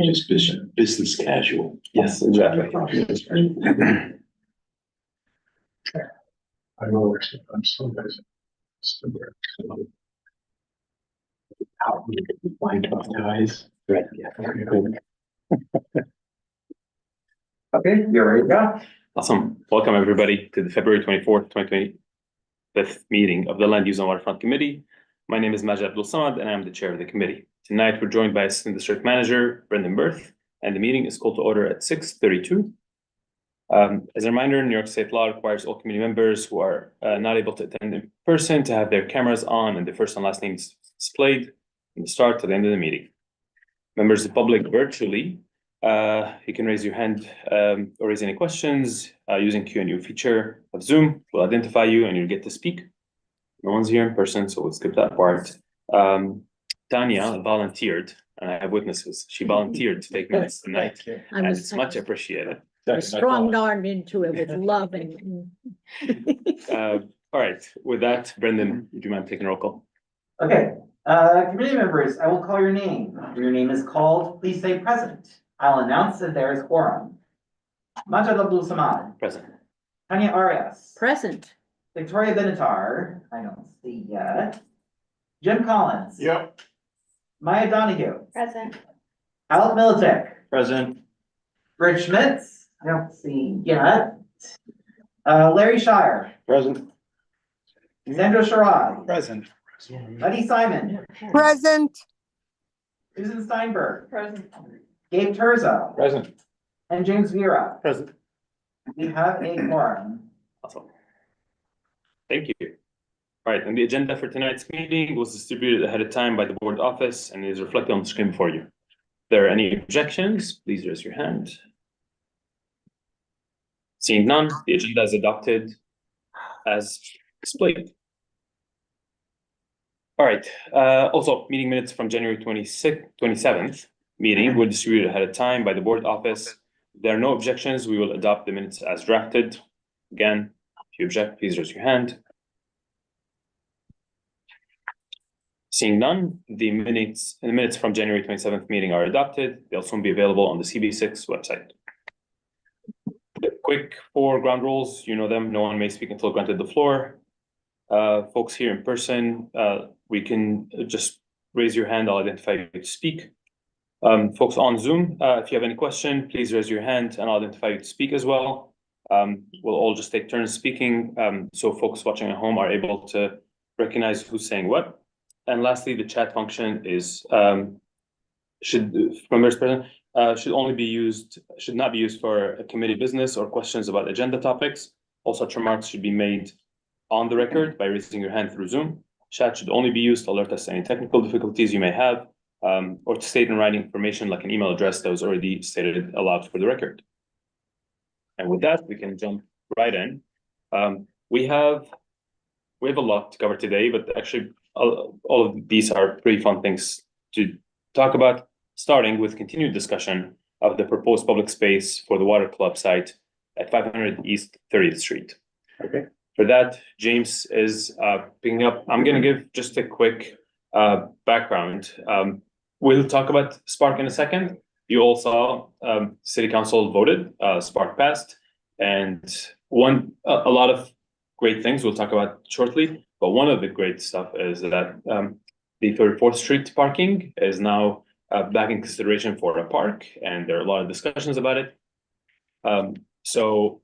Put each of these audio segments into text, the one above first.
Just business casual. Yes, exactly. I know, I'm so busy. How do you find tough guys? Right. Yeah. Okay, you're ready to go. Awesome. Welcome everybody to the February 24th, 2025 meeting of the Land Use and Waterfront Committee. My name is Majid Abdul Samad and I'm the chair of the committee. Tonight we're joined by Assistant District Manager Brendan Berth, and the meeting is called to order at 6:32. As a reminder, New York State law requires all committee members who are not able to attend in person to have their cameras on and their first and last names displayed from the start to the end of the meeting. Members of the public virtually, you can raise your hand or raise any questions using Q&A feature of Zoom. We'll identify you and you'll get to speak. No one's here in person, so we'll skip that part. Tanya volunteered, and I have witnesses. She volunteered to take minutes tonight, and it's much appreciated. Strong arm into it with love and. All right, with that, Brendan, would you mind taking a roll call? Okay, committee members, I will call your name. When your name is called, please say present. I'll announce that there is quorum. Majid Abdul Samad. Present. Tanya Arias. Present. Victoria Benatar. I don't see yet. Jim Collins. Yep. Maya Donahue. Present. Alec Militek. Present. Rich Schmitz. I don't see yet. Larry Shire. Present. Sandra Sherrod. Present. Letty Simon. Present. Susan Steinberg. Present. Gabe Terzo. Present. And James Vera. Present. We have a quorum. Awesome. Thank you. All right, and the agenda for tonight's meeting was distributed ahead of time by the board office and is reflected on the screen before you. If there are any objections, please raise your hand. Seeing none, the agenda is adopted as displayed. All right, also meeting minutes from January 27th meeting were distributed ahead of time by the board office. If there are no objections, we will adopt the minutes as drafted. Again, if you object, please raise your hand. Seeing none, the minutes from January 27th meeting are adopted. They'll soon be available on the CB6 website. Quick 4 ground rules, you know them. No one may speak until granted the floor. Folks here in person, we can just raise your hand. I'll identify you to speak. Folks on Zoom, if you have any question, please raise your hand and I'll identify you to speak as well. We'll all just take turns speaking, so folks watching at home are able to recognize who's saying what. And lastly, the chat function is should not be used for a committee business or questions about agenda topics. All such remarks should be made on the record by raising your hand through Zoom. Chat should only be used to alert us to any technical difficulties you may have, or to state in writing information like an email address that was already stated aloud for the record. And with that, we can jump right in. We have a lot to cover today, but actually all of these are pretty fun things to talk about, starting with continued discussion of the proposed public space for the Water Club site at 500 East 30th Street. Okay. For that, James is picking up. I'm going to give just a quick background. We'll talk about Spark in a second. You all saw City Council voted, Spark passed, and a lot of great things we'll talk about shortly. But one of the great stuff is that the 34th Street parking is now back in consideration for a park, and there are a lot of discussions about it. So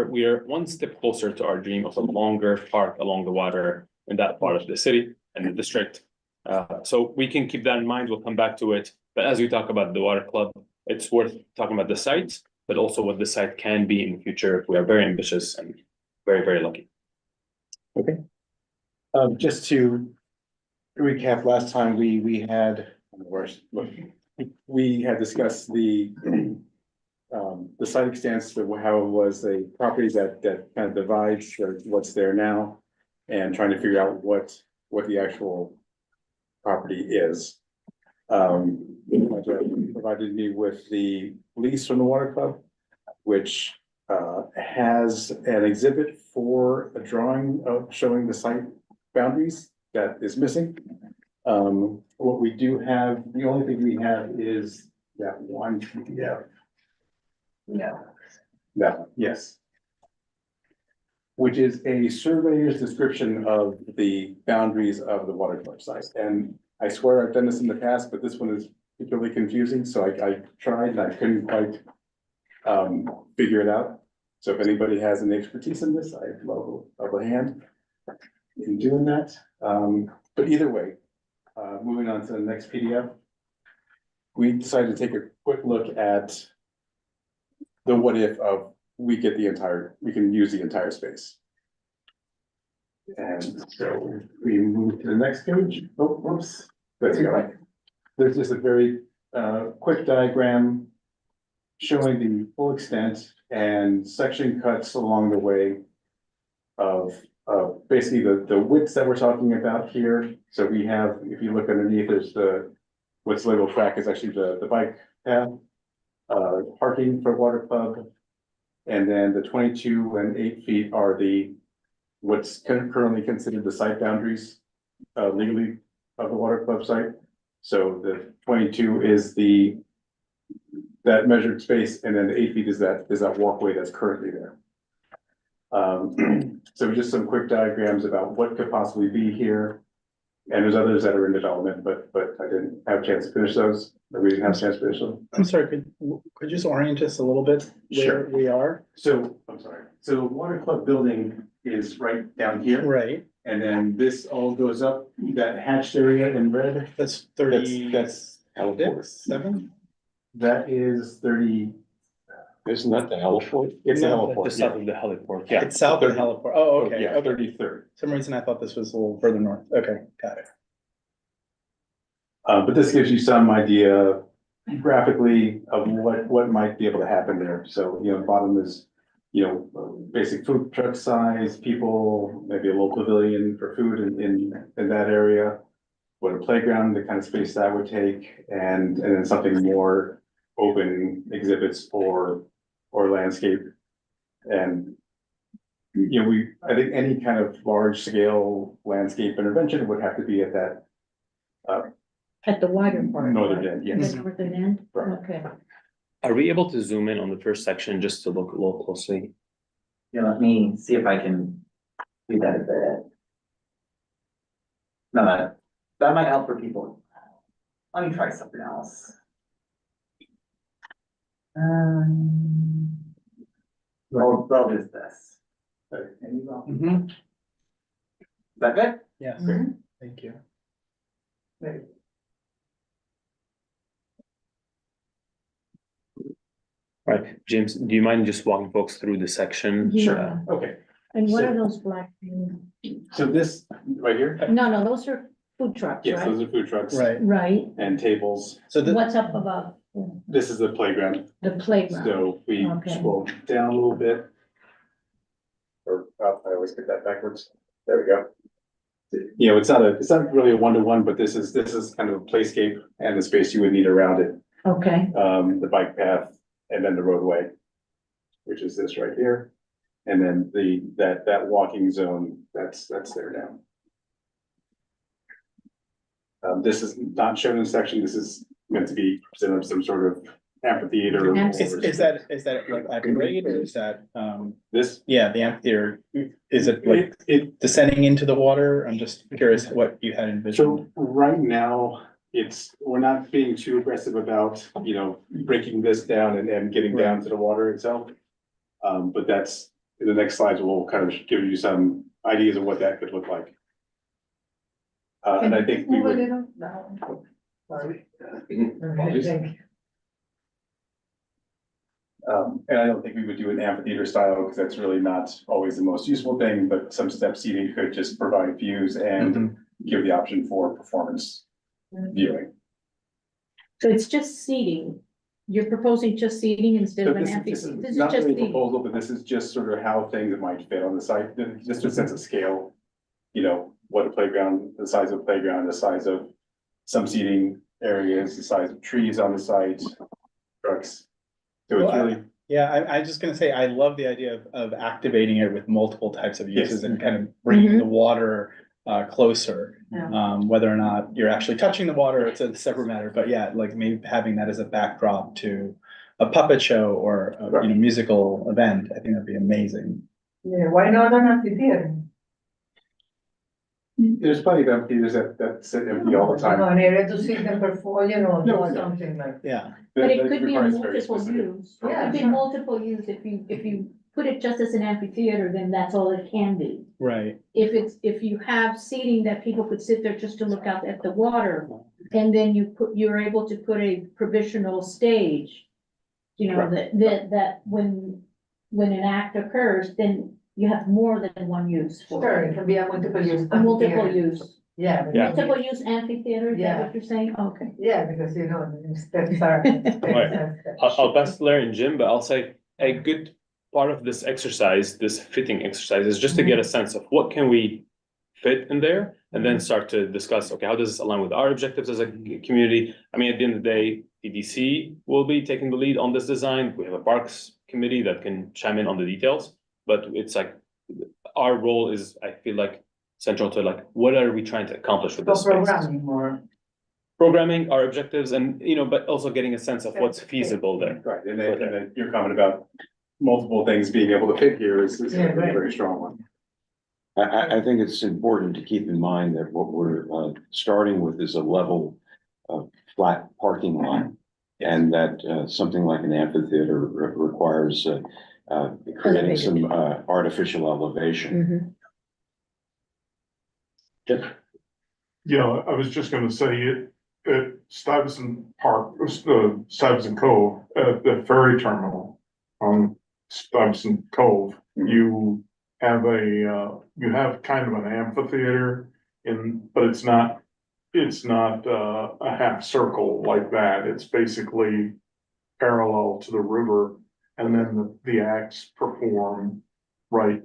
we are one step closer to our dream of a longer park along the water in that part of the city and the district. So we can keep that in mind. We'll come back to it. But as we talk about the Water Club, it's worth talking about the site, but also what the site can be in the future if we are very ambitious and very, very lucky. Okay. Just to recap, last time we had discussed the site extents of how it was a property that kind of divides what's there now, and trying to figure out what the actual property is. Provided me with the lease from the Water Club, which has an exhibit for a drawing of showing the site boundaries that is missing. What we do have, the only thing we have is that one PDF. Yeah. That one, yes. Which is a surveyor's description of the boundaries of the waterfront site. And I swear I've done this in the past, but this one is particularly confusing, so I tried and I couldn't quite figure it out. So if anybody has any expertise in this, I'd love a hand in doing that. But either way, moving on to the next PDF. We decided to take a quick look at the what if of we can use the entire space. And so we move to the next page. Oh, whoops. That's right. There's just a very quick diagram showing the full extent and section cuts along the way of basically the widths that we're talking about here. So we have, if you look underneath, there's what's labeled track is actually the bike path, parking for water club. And then the 22 and 8 feet are what's currently considered the site boundaries legally of the water club site. So the 22 is that measured space, and then the 8 feet is that walkway that's currently there. So just some quick diagrams about what could possibly be here. And there's others that are in development, but I didn't have a chance to finish those, or we didn't have a chance to finish them. I'm sorry, could you just orient us a little bit Sure. where we are? So, I'm sorry, so the water club building is right down here. Right, And then this all goes up, that hatched area in red, that's 30. that's heliport. 7? That is 30, Isn't that the heliport? it's a No, heliport, Just yeah. south of the heliport, yeah. It's south of 30. heliport. Oh, okay. Yeah, Okay. 33rd. For some reason I thought this was a little further north. Okay, got it. But this gives you some idea graphically of what might be able to happen there. So, bottom is, basic food truck size, people, maybe a little pavilion for food in that area. What a playground, the kind of space that would take, and then something more open exhibits or landscape. And, I think any kind of large scale landscape intervention would have to be at that At the wider part. northern right? end, yes. The northern end, Right. okay. Are we able to zoom in on the first section just to look a little closely? Yeah, let me see if I can do that a bit. No, that might help for people. Let me try something else. They'll just this. Mm-hmm. Is that good? Yes, Mhm. thank you. Right, James, do you mind just walking folks through the section? Yeah. Okay, And what So- are those black things? so this right here, No, those are food trucks, yes, right? those are food trucks. Right, Right, And tables. so the, what's up above? This is the playground, The playground, so we Okay. scroll down a little bit. Or up, I always get that backwards. There we go. It's not really a one-to-one, but this is kind of a playscape and the space you would need around it. okay, The bike path and then the roadway, which is this right here. And then that walking zone, that's there now. This is not shown in section. This is meant to be presented some sort of amphitheater. is that like at grade or is that, This, yeah, the amphitheater, is it like it, descending into the water? I'm just curious what you had envisioned. so right now, we're not being too aggressive about, breaking this down and getting down to the water itself. But that's, in the next slides, we'll kind of give you some ideas of what that could look like. And I think we would, and I don't think we would do an amphitheater style, because that's really not always the most useful thing, but some step seating could just provide views and give the option for performance viewing. so it's just seating, you're proposing just seating instead So of an this amphitheater? This is is not just really a seating, proposal, but this is just sort of how things might fit on the site, just a sense of scale. What a playground, the size of a playground, the size of some seating areas, the size of trees on the site, trucks. So it's Well, really, Yeah, I just gonna say, I love the idea of activating it with multiple types of Yes. uses and kind of bringing Mhm. the water closer. Yeah. Whether or not you're actually touching the water, it's a separate matter, but yeah, like maybe having that as a backdrop to a puppet show or a, musical event, I think that'd be amazing. Yeah, why not an amphitheater? There's plenty of amphitheaters that sit empty all the time. No, an area to sit and perform, or something like. Yeah, But it That could be a requires very multiple specific- use. It Yeah, could be sure. multiple use. If you put it just as an amphitheater, then that's all it can be. right. If you have seating that people could sit there just to look out at the water, and then you're able to put a provisional stage. You know, that when an act occurs, then you have more than one use for Sure, it it. can be a multiple use. A multiple amphitheater. use, Yeah. Yeah. multiple use amphitheater, is that Yeah. what you're saying? Okay. Yeah, because the steps are. Right. I'll pass Larry and Jim, but I'll say a good part of this exercise, this fitting exercise, is just to get a sense of what can we fit in there, and then start to discuss, okay, how does this align with our objectives as a community? I mean, at the end of the day, PDC will be taking the lead on this design. We have a parks committee that can chime in on the details, but it's like our role is, I feel like, central to like, what are we trying to accomplish with this space? Programming more. Programming our objectives and, but also getting a sense of what's feasible there. Right, and then your comment about multiple things being able to fit here is Yeah, a right. very strong one. I think it's important to keep in mind that what we're starting with is a level of flat parking lot. And that something like an amphitheater requires creating some artificial elevation. Yeah, I was just gonna say it, at Stuyvesant Park, Stuyvesant Cove, at the ferry terminal on Stuyvesant Cove, you have you have kind of an amphitheater but it's not a half circle like that. It's basically parallel to the river, and then the acts perform right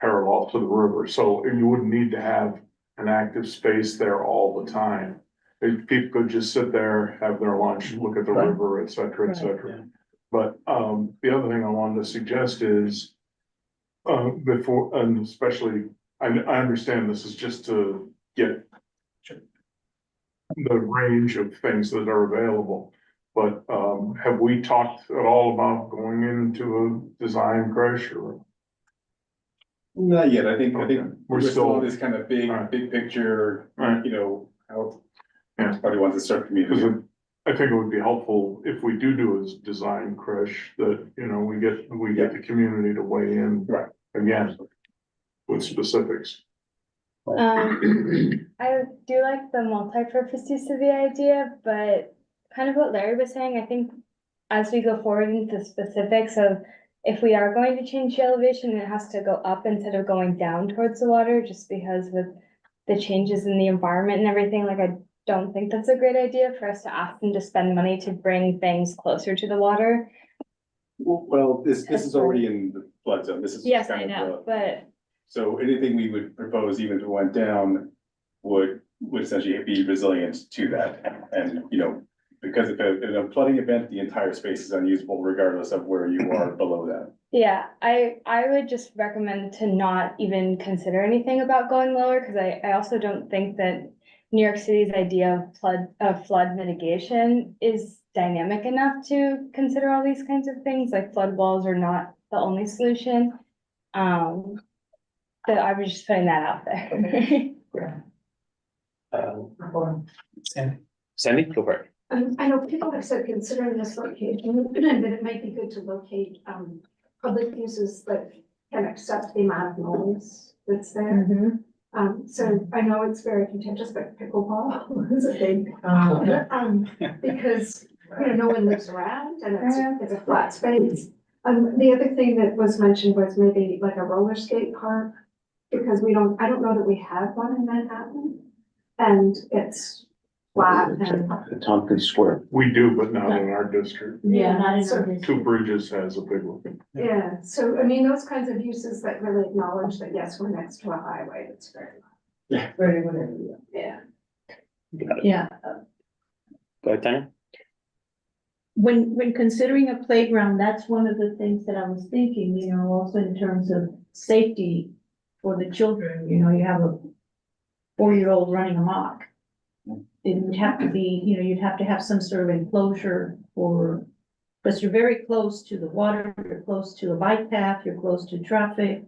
parallel to the river. So you wouldn't need to have an active space there all the time. If people could just sit there, have their lunch, look at the Right. river, et cetera, et cetera. Yeah. But the other thing I wanted to suggest is before, and especially, I understand this is just to get the range of things that are available. But have we talked at all about going into a design crush or? Not yet, I think Okay. we're still on this kind of Right. big picture, Right. how. Yeah. Everybody wants to start Because community. I think it would be helpful if we do a design crush that, we get the community to weigh in. Right. Again, with specifics. I do like the multi-purpose use of the idea, but kind of what Larry was saying, I think as we go forward into specifics of if we are going to change the elevation, it has to go up instead of going down towards the water, just because with the changes in the environment and everything, like I don't think that's a great idea for us to ask them to spend money to bring things closer to the water. Well, this is already in the flood zone, this is. Yes, kind I of know, but So anything we would propose, even if it went down, would essentially be resilient to that. And, because if in a flooding event, the entire space is unusable regardless of where you are below that. yeah, I would just recommend to not even consider anything about going lower, because I also don't think that New York City's idea of flood mitigation is dynamic enough to consider all these kinds of things, like flood walls are not the only solution. So I was just putting that out there. Sandy, go for it. I know people have said considering this location, that it might be good to locate, public uses that can accept the amount of noise that's there. So I know it's very contentious, but pickleball is a big, because, no one lives around and it's a flat space. The other thing that was mentioned was maybe like a roller skate park, because I don't know that we have one in Manhattan. And it's flat and. Tompkins Square. We do, but not in our district. Yeah, not in So- our district. Two Bridges has a big one. Yeah, so those kinds of uses that really acknowledge that, yes, we're next to a highway, that's very, Very good idea. yeah. Yeah, Go ahead, Tanya. when considering a playground, that's one of the things that I was thinking, also in terms of safety for the children, you have 4-year-old running amok. It would have to be, you'd have to have some sort of enclosure for, because you're very close to the water, you're close to a bike path, you're close to traffic.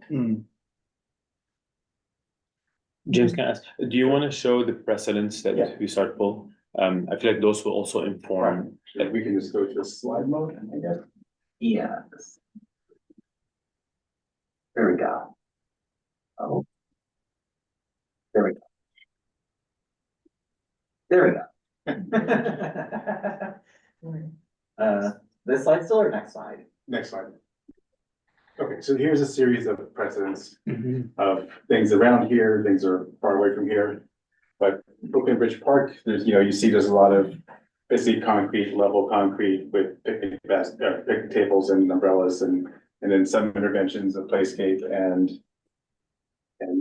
James, can I ask, do you want to show the precedents Yeah. that we start pull? I feel like those will also inform. We can just go to the slide mode, I guess. Yeah. There we go. Oh. There we go. There we go. This slide still or next slide? Next slide. Okay, so here's a series of precedents of things around here, things are far away from here. But Brooklyn Bridge Park, there's, you see there's a lot of basically concrete, level concrete with picnic tables and umbrellas and then some interventions of playscape and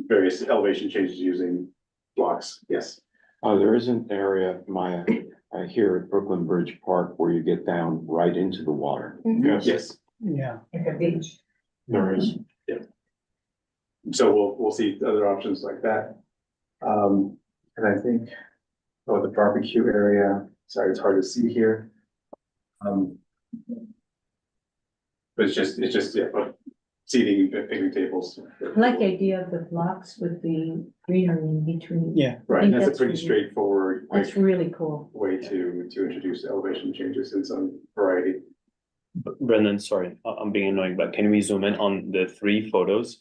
various elevation changes using blocks. Yes. There is an area, Maya, here at Brooklyn Bridge Park where you get down right into the water. Yes, Yes. Yeah. Like a beach. there is. So we'll see other options like that. And I think, the barbecue area, sorry, it's hard to see here. But it's just, seating, picnic tables. I like the idea of the blocks with the greenery in between. Yeah. Right, think that's a that's pretty really- straightforward way, That's really cool. to introduce elevation changes in some variety. Brendan, sorry, I'm being annoying, but can we zoom in on the 3 photos?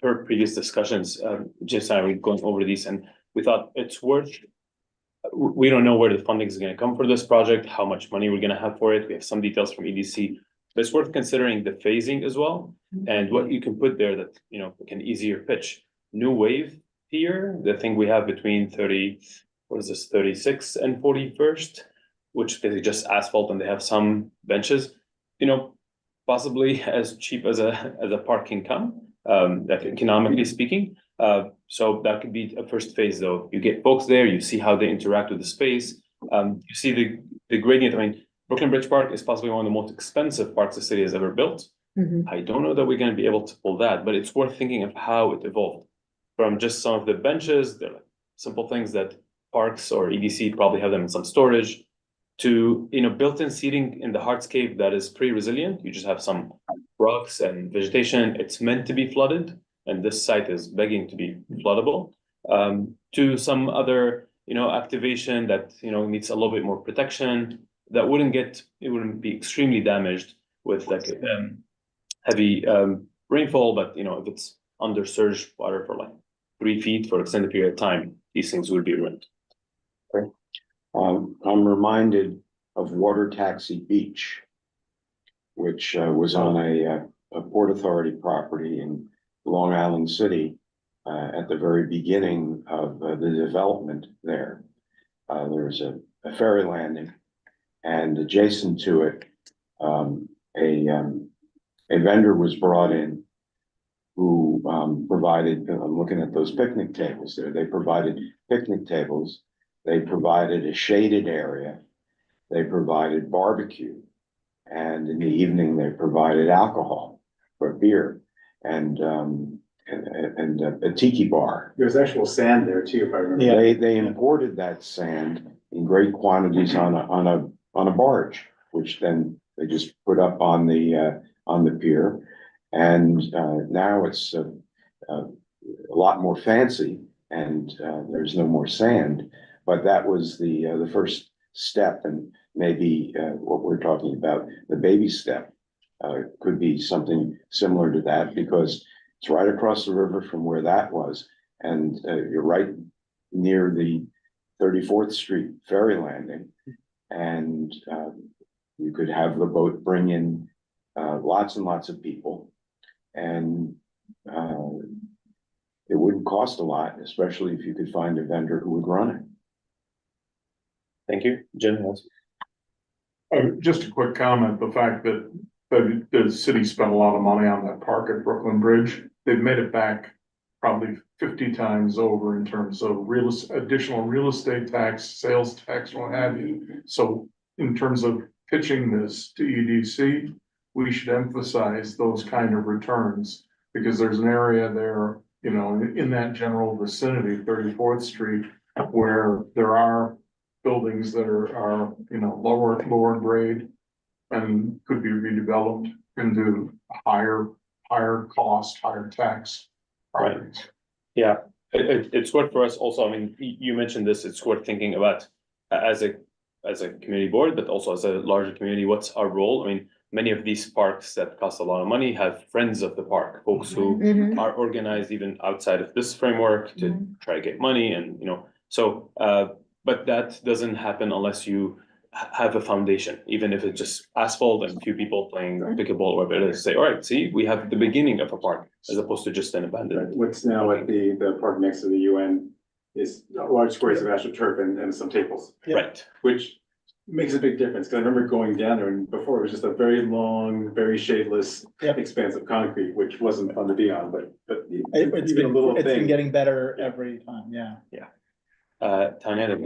Per previous discussions, Jess and I were going over these and we thought it's worth. We don't know where the funding is gonna come for this project, how much money we're gonna have for it. We have some details from EDC. But it's worth considering the phasing as well and what you can put there that, can easier pitch. New wave here, the thing we have between 36 and 41st, which is just asphalt and they have some benches, possibly as cheap as a park can come, that economically speaking. So that could be a first phase though. You get folks there, you see how they interact with the space. You see the gradient. I mean, Brooklyn Bridge Park is possibly one of the most expensive parks the city has ever built. I don't know that we're gonna be able to pull that, but it's worth thinking of how it evolved. From just some of the benches, they're like simple things that parks or EDC probably have them in some storage, to, built-in seating in the hardscape that is pretty resilient. You just have some rocks and vegetation. It's meant to be flooded, and this site is begging to be floodable. To some other, activation that, needs a little bit more protection, that wouldn't be extremely damaged with like heavy rainfall, but if it's under surge water for like 3 feet for extended period of time, these things would be ruined. I'm reminded of Water Taxi Beach, which was on a Port Authority property in Long Island City at the very beginning of the development there. There was a ferry landing, and adjacent to it, a vendor was brought in who provided, I'm looking at those picnic tables there, they provided picnic tables, they provided a shaded area, they provided barbecue, and in the evening they provided alcohol for beer and a tiki bar. There's actual sand there too, if I remember. Yeah. They imported that sand in great quantities on a barge, which then they just put up on the pier. And now it's a lot more fancy, and there's no more sand. But that was the first step, and maybe what we're talking about, the baby step, could be something similar to that, because it's right across the river from where that was, and you're right near the 34th Street ferry landing, and you could have the boat bring in lots and lots of people, and it wouldn't cost a lot, especially if you could find a vendor who would run it. Thank you. Jim has. Just a quick comment, the fact that the city spent a lot of money on that park at Brooklyn Bridge, they've made it back probably 50 times over in terms of additional real estate tax, sales tax, what have you. So in terms of pitching this to EDC, we should emphasize those kind of returns, because there's an area there you know, in that general vicinity, 34th Street, where there are buildings that are, you know, lower grade and could be redeveloped into higher cost, higher tax properties. Yeah, it's worth for us also, I mean, you mentioned this, it's worth thinking about as a community board, but also as a larger community, what's our role? I mean, many of these parks that cost a lot of money have friends of the park, folks who Mhm. are organized even outside of this framework to try to get money and, you know, so, but that doesn't happen unless you have a foundation, even if it's just asphalt and a few people playing pickleball or whatever it is, say, all right, see, we have the beginning of a park as opposed to just an abandoned. What's now at the park next to the UN is large squares of astroturf and some tables, Right, which makes a big difference. Cause I remember going down there and before it was just a very long, very shadeless Yep. expanse of concrete, which wasn't fun to be on, but it's been a little It's been thing. getting better every time, yeah. Tanya,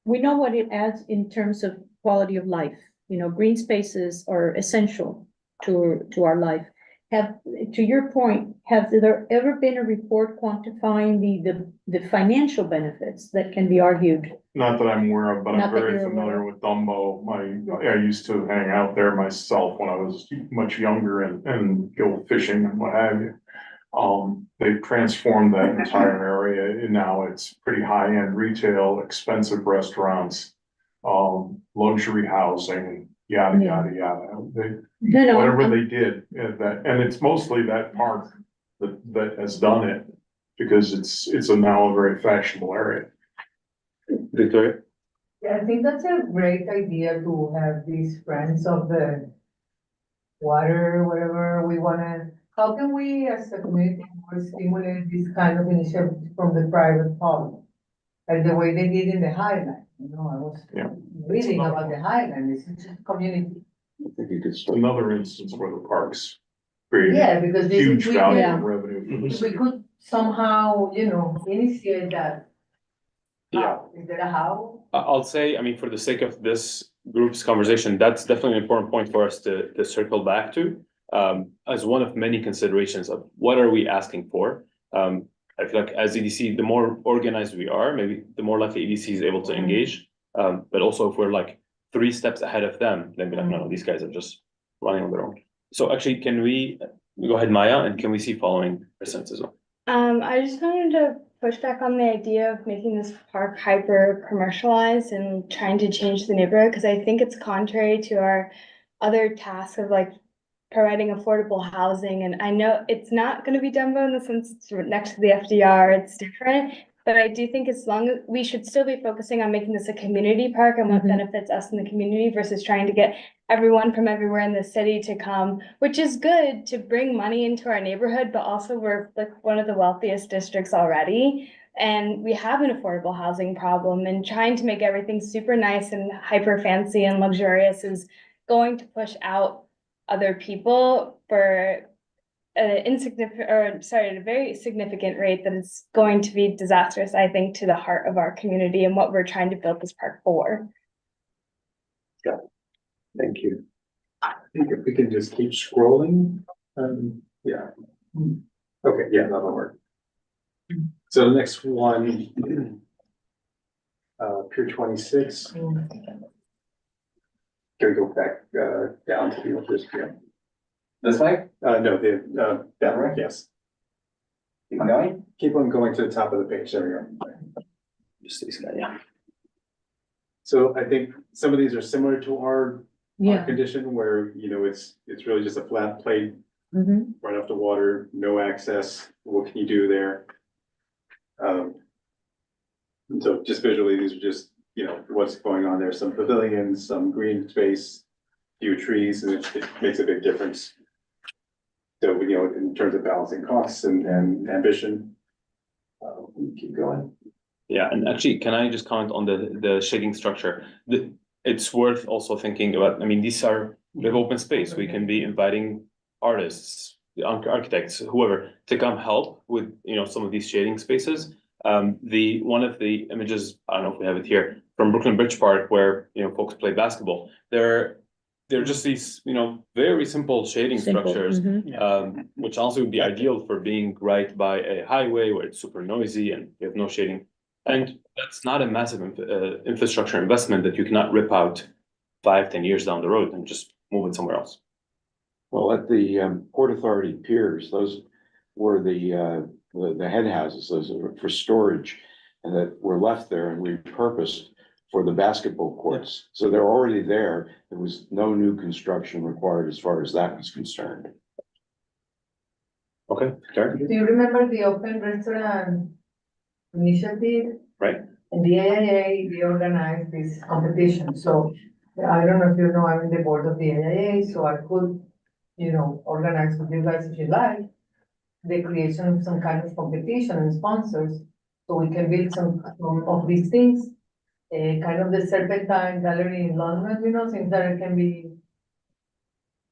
We know what it adds in terms of quality of life. You know, green spaces are essential to our life. To your point, have there ever been a report quantifying the financial benefits that can be argued? Not that I'm aware of, but Not I'm that very you're aware familiar with Dumbo. I used to hang out there myself when I was much younger and go fishing and what have you. They've transformed that entire area, and now it's pretty high-end retail, expensive restaurants, luxury housing, yada, Yeah. yada, yada. No, Whatever I'm- they did, and it's mostly that park that has done it, because it's now a very fashionable area. Victoria? Yeah, I think that's a great idea to have these friends of the water, whatever we wanna. How can we as a community more stimulate this kind of initiative from the private public? Like the way they did in the Highland, you know, I was Yeah. reading about the Highland, it's just a community. I think you could It's start. another instance where the parks create Yeah, because this huge is, value Yeah. and revenue for the if we city. could somehow, you know, initiate that. Yeah. How? Is there a how? I'll say, I mean, for the sake of this group's conversation, that's definitely an important point for us to circle back to. As one of many considerations of what are we asking for? I feel like as EDC, the more organized we are, maybe the more likely EDC is able to engage. But also if we're like 3 steps ahead of them, then be like, no, these guys are just running on their own. So actually, can we go ahead, Maya, and can we see following percents as well? I just wanted to push back on the idea of making this park hyper commercialized and trying to change the neighborhood, because I think it's contrary to our other tasks of like providing affordable housing. And I know it's not gonna be Dumbo in the sense it's next to the FDR, it's different. But I do think we should still be focusing on making this a community park and what Mhm. benefits us in the community versus trying to get everyone from everywhere in the city to come, which is good to bring money into our neighborhood, but also we're like one of the wealthiest districts already. And we have an affordable housing problem, and trying to make everything super nice and hyper fancy and luxurious is going to push out other people for at a very significant rate that is going to be disastrous, I think, to the heart of our community and what we're trying to build this park for. Thank you. I think if we can just keep scrolling, yeah. Okay, yeah, that'll work. So the next one, Pier 26. Can we go back, down to the office, yeah? This way, No, down, right, yes. keep going. Keep on going to the top of the page, there we go. Just this guy, yeah. So I think some of these are similar to our Yeah. condition where, you know, it's really just a flat plate Mhm. right off the water, no access, what can you do there? And so just visually, these are just, you know, what's going on there, some pavilions, some green space, few trees, and it makes a big difference. So, you know, in terms of balancing costs and ambition. We keep going. Yeah, and actually, can I just comment on the shading structure? It's worth also thinking about, I mean, we have open space, we can be inviting artists, architects, whoever, to come help with, you know, some of these shading spaces. One of the images, I don't know if we have it here, from Brooklyn Bridge Park, where, you know, folks play basketball, there they're just these, very simple shading Simple, structures. mhm. Which also would be ideal for being right by a highway where it's super noisy and you have no shading. And that's not a massive infrastructure investment that you cannot rip out 5, 10 years down the road and just move it somewhere else. Well, at the Port Authority piers, those were the head houses, those were for storage. And that were left there and repurposed for the basketball courts. So they're already there. There was no new construction required as far as that was concerned. Okay, Karen? Do you remember the open restaurant initiative? Right. And the AIA, they organized this competition, so I don't know if you know, I'm in the board of the AIA, so I could, organize with you guys if you like. The creation of some kind of competition and sponsors, so we can build some of these things. Kind of the Serpentine Gallery in London, since there can be.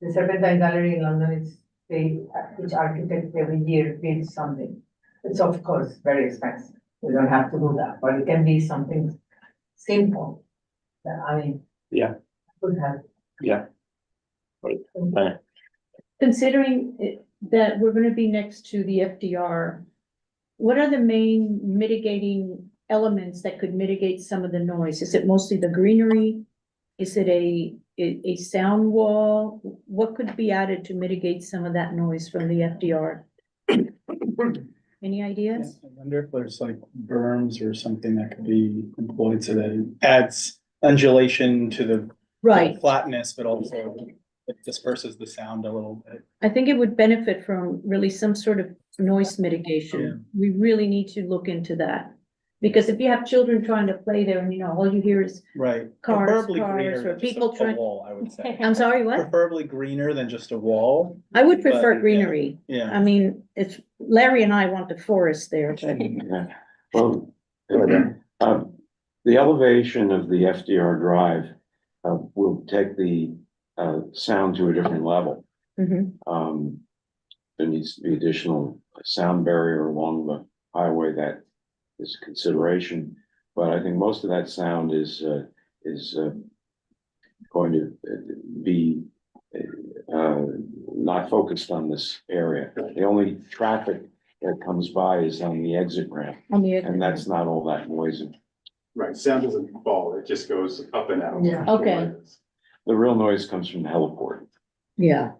The Serpentine Gallery in London, each architect every year builds something. It's of course very expensive. We don't have to do that, but it can be something simple. Yeah. Could have. Yeah. Right. Considering that we're gonna be next to the FDR, what are the main mitigating elements that could mitigate some of the noise? Is it mostly the greenery? Is it a sound wall? What could be added to mitigate some of that noise from the FDR? Any ideas? I wonder if there's like berms or something that could be employed so that it adds undulation to the Right. flatness, but also it disperses the sound a little bit. I think it would benefit from really some sort of noise mitigation. We really need to look into that. Because if you have children trying to play there and all you hear is, Right. Cars, Preferably cars, greener or than just people a trying- wall, I would say. I'm sorry, what? Preferably greener than just a wall. I would But, prefer yeah. greenery. Yeah. I mean, it's, Larry and I want the forest there, but Yeah. Well, the elevation of the FDR Drive will take the sound to a different level. Mhm. There needs to be additional sound barrier along the highway that is a consideration. But I think most of that sound is going to be not focused on this area. The only traffic that comes by is on the exit ramp, on the and that's not all that noisy. Right, sound doesn't fall, it just goes up and out. Yeah. Okay. The real noise comes from the heliport. Yeah.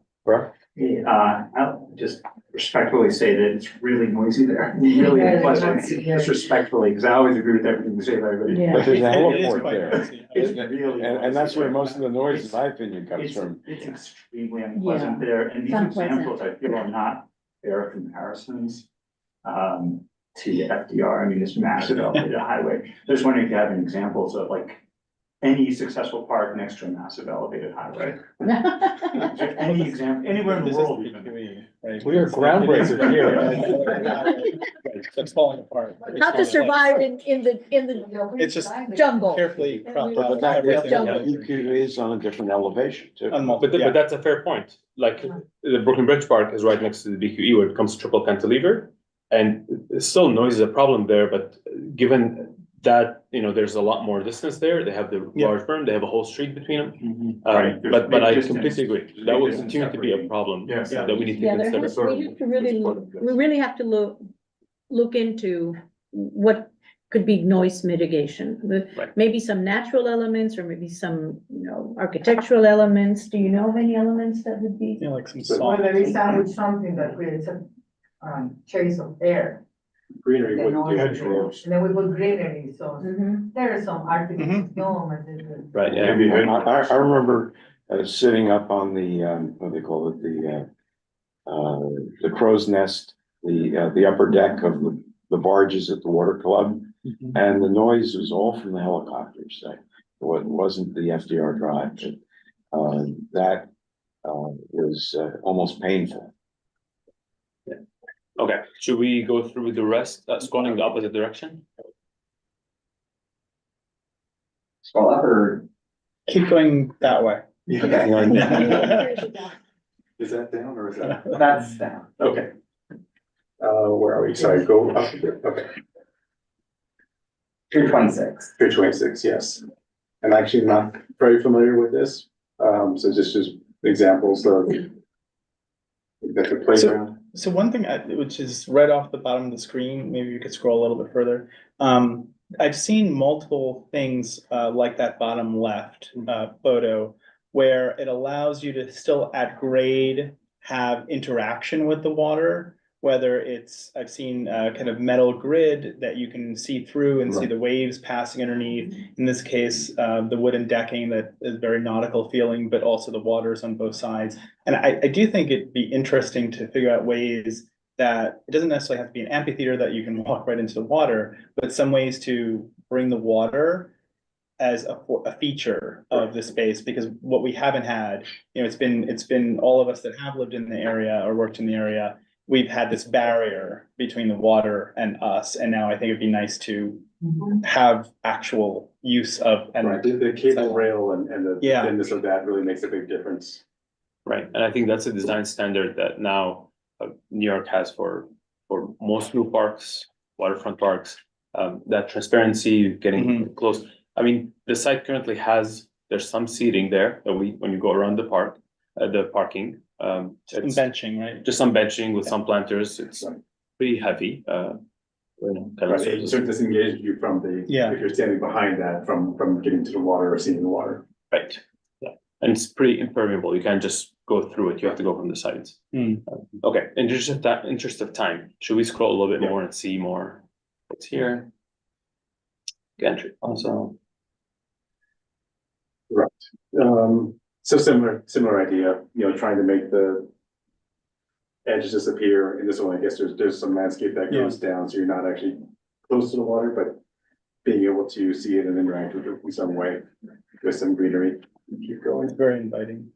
I'll just respectfully say that it's really noisy there, really Yeah, unpleasant, noisy, yeah. just respectfly, because I always agree with everything you say, Larry, but Yeah. But there's a It is heliport quite there. noisy. it's really. And that's noisy where there. most of the noise, in my opinion, comes from. It's extremely unpleasant Yeah. there, and these It's unpleasant. examples, I feel are not fair comparisons. To the FDR, I mean, this massive elevated highway, just wondering if you have any examples of like any successful park next to a massive elevated highway. Any example, anywhere in the This is world even. PQE, right? We are groundbreakers here. It's falling apart. It's How to falling survive apart. in the It's just jungle. carefully cropped But out. that everything. EQ is on a different elevation too. But that's a fair point. Like the Brooklyn Bridge Park is right next to the BQE where it comes to triple cantilever. And still noise is a problem there, but given that, there's a lot more distance there, they have the Yeah. large berm, they have a whole street between them. Right, there's But big I distance, completely agree. there's That big will distance continue to be a separating. problem Yes. that we need to Yeah, consider. we have to really have to look into what could be noise mitigation. Right. Maybe some natural elements or maybe some, architectural elements. Do you know of any elements that would be? Yeah, like some Or salt. maybe sandwich something that creates a, chase of air. Greenery, The with noise. hedgerows. And then we put greenery, so Mhm. there are some artificial dome Right, yeah. Maybe I remember sitting up on the, what do they call it, the crow's nest, the upper deck of the barges at the water club. Mhm. And the noise was all from the helicopters. It wasn't the FDR Drive. That was almost painful. Okay, should we go through the rest, scrolling the opposite direction? Scroll up or? Keep going that way. Is that down or is that? That's down. Okay. Where are we? Sorry, go up, okay, 226. 326, yes. I'm actually not very familiar with this. So just examples of. That's a playground. So one thing which is right off the bottom of the screen, maybe you could scroll a little bit further. I've seen multiple things like that bottom left photo where it allows you to still at grade have interaction with the water. Whether it's, I've seen kind of metal grid that you can see through and see the waves passing underneath. In this case, the wooden decking that is very nautical feeling, but also the waters on both sides. And I do think it'd be interesting to figure out ways that it doesn't necessarily have to be an amphitheater that you can walk right into the water, but some ways to bring the water as a feature of the space, because what we haven't had, you know, it's been all of us that have lived in the area or worked in the area. We've had this barrier between the water and us, and now I think it'd be nice to have actual use of. And Right, the cable rail and the Yeah. thinness of that really makes a big difference. Right, and I think that's a design standard that now New York has for most new parks, waterfront parks. That transparency, getting close. I mean, the site currently there's some seating there that when you go around the park, the parking. some It's benching, right? just some benching with some planters. It's pretty heavy. Right, it sort of disengages you from the, Yeah. if you're standing behind that, from getting to the water or seeing the water. Right, yeah, and it's pretty impermeable. You can't just go through it. You have to go from the sides. Okay, in interest of time, should we scroll a little bit more and see more what's here? Gantry also. So similar idea, you know, trying to make the edges disappear. In this one, I guess there's some landscape that goes down, so you're not actually close to the water, but being able to see it and interact with it in some way with some greenery. Keep going. It's very inviting.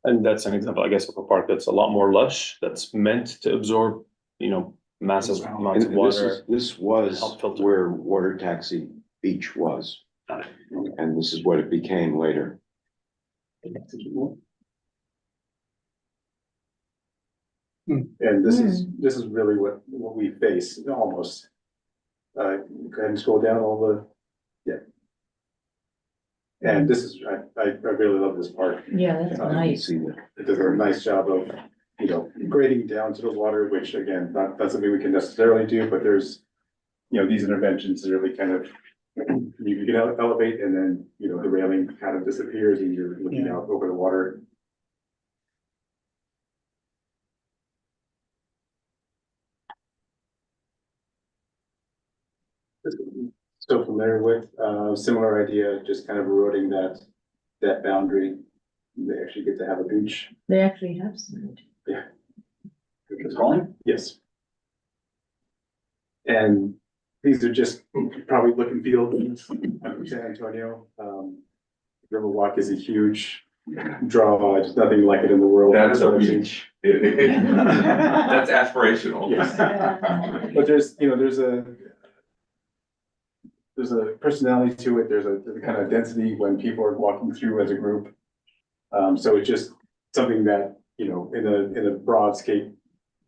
And that's an example, I guess, of a park that's a lot more lush, that's meant to absorb, you know, massive amounts of And water. this was Help filter. where Water Taxi Beach was. Got it. And this is what it became later. And this is really what we face almost. Go ahead and scroll down all the, And this is, I really love this part. Yeah, that's You can nice. see that. It does a nice job of, you know, grading down to the water, which again, not something we can necessarily do, but there's, you know, these interventions really kind of, you can elevate and then, you know, the railing kind of disappears and you're looking out over the water. Still familiar with, similar idea, just kind of eroding that boundary. They actually get to have a beach. They actually have some. It's calling? Yes. And these are just probably look and feel from San Antonio. Riverwalk is a huge draw, there's nothing like it in the world. That is a beach. That's aspirational. Yes. But there's, you know, there's a personality to it, there's a kind of density when people are walking through as a group. So it's just something that, you know, in a broad scape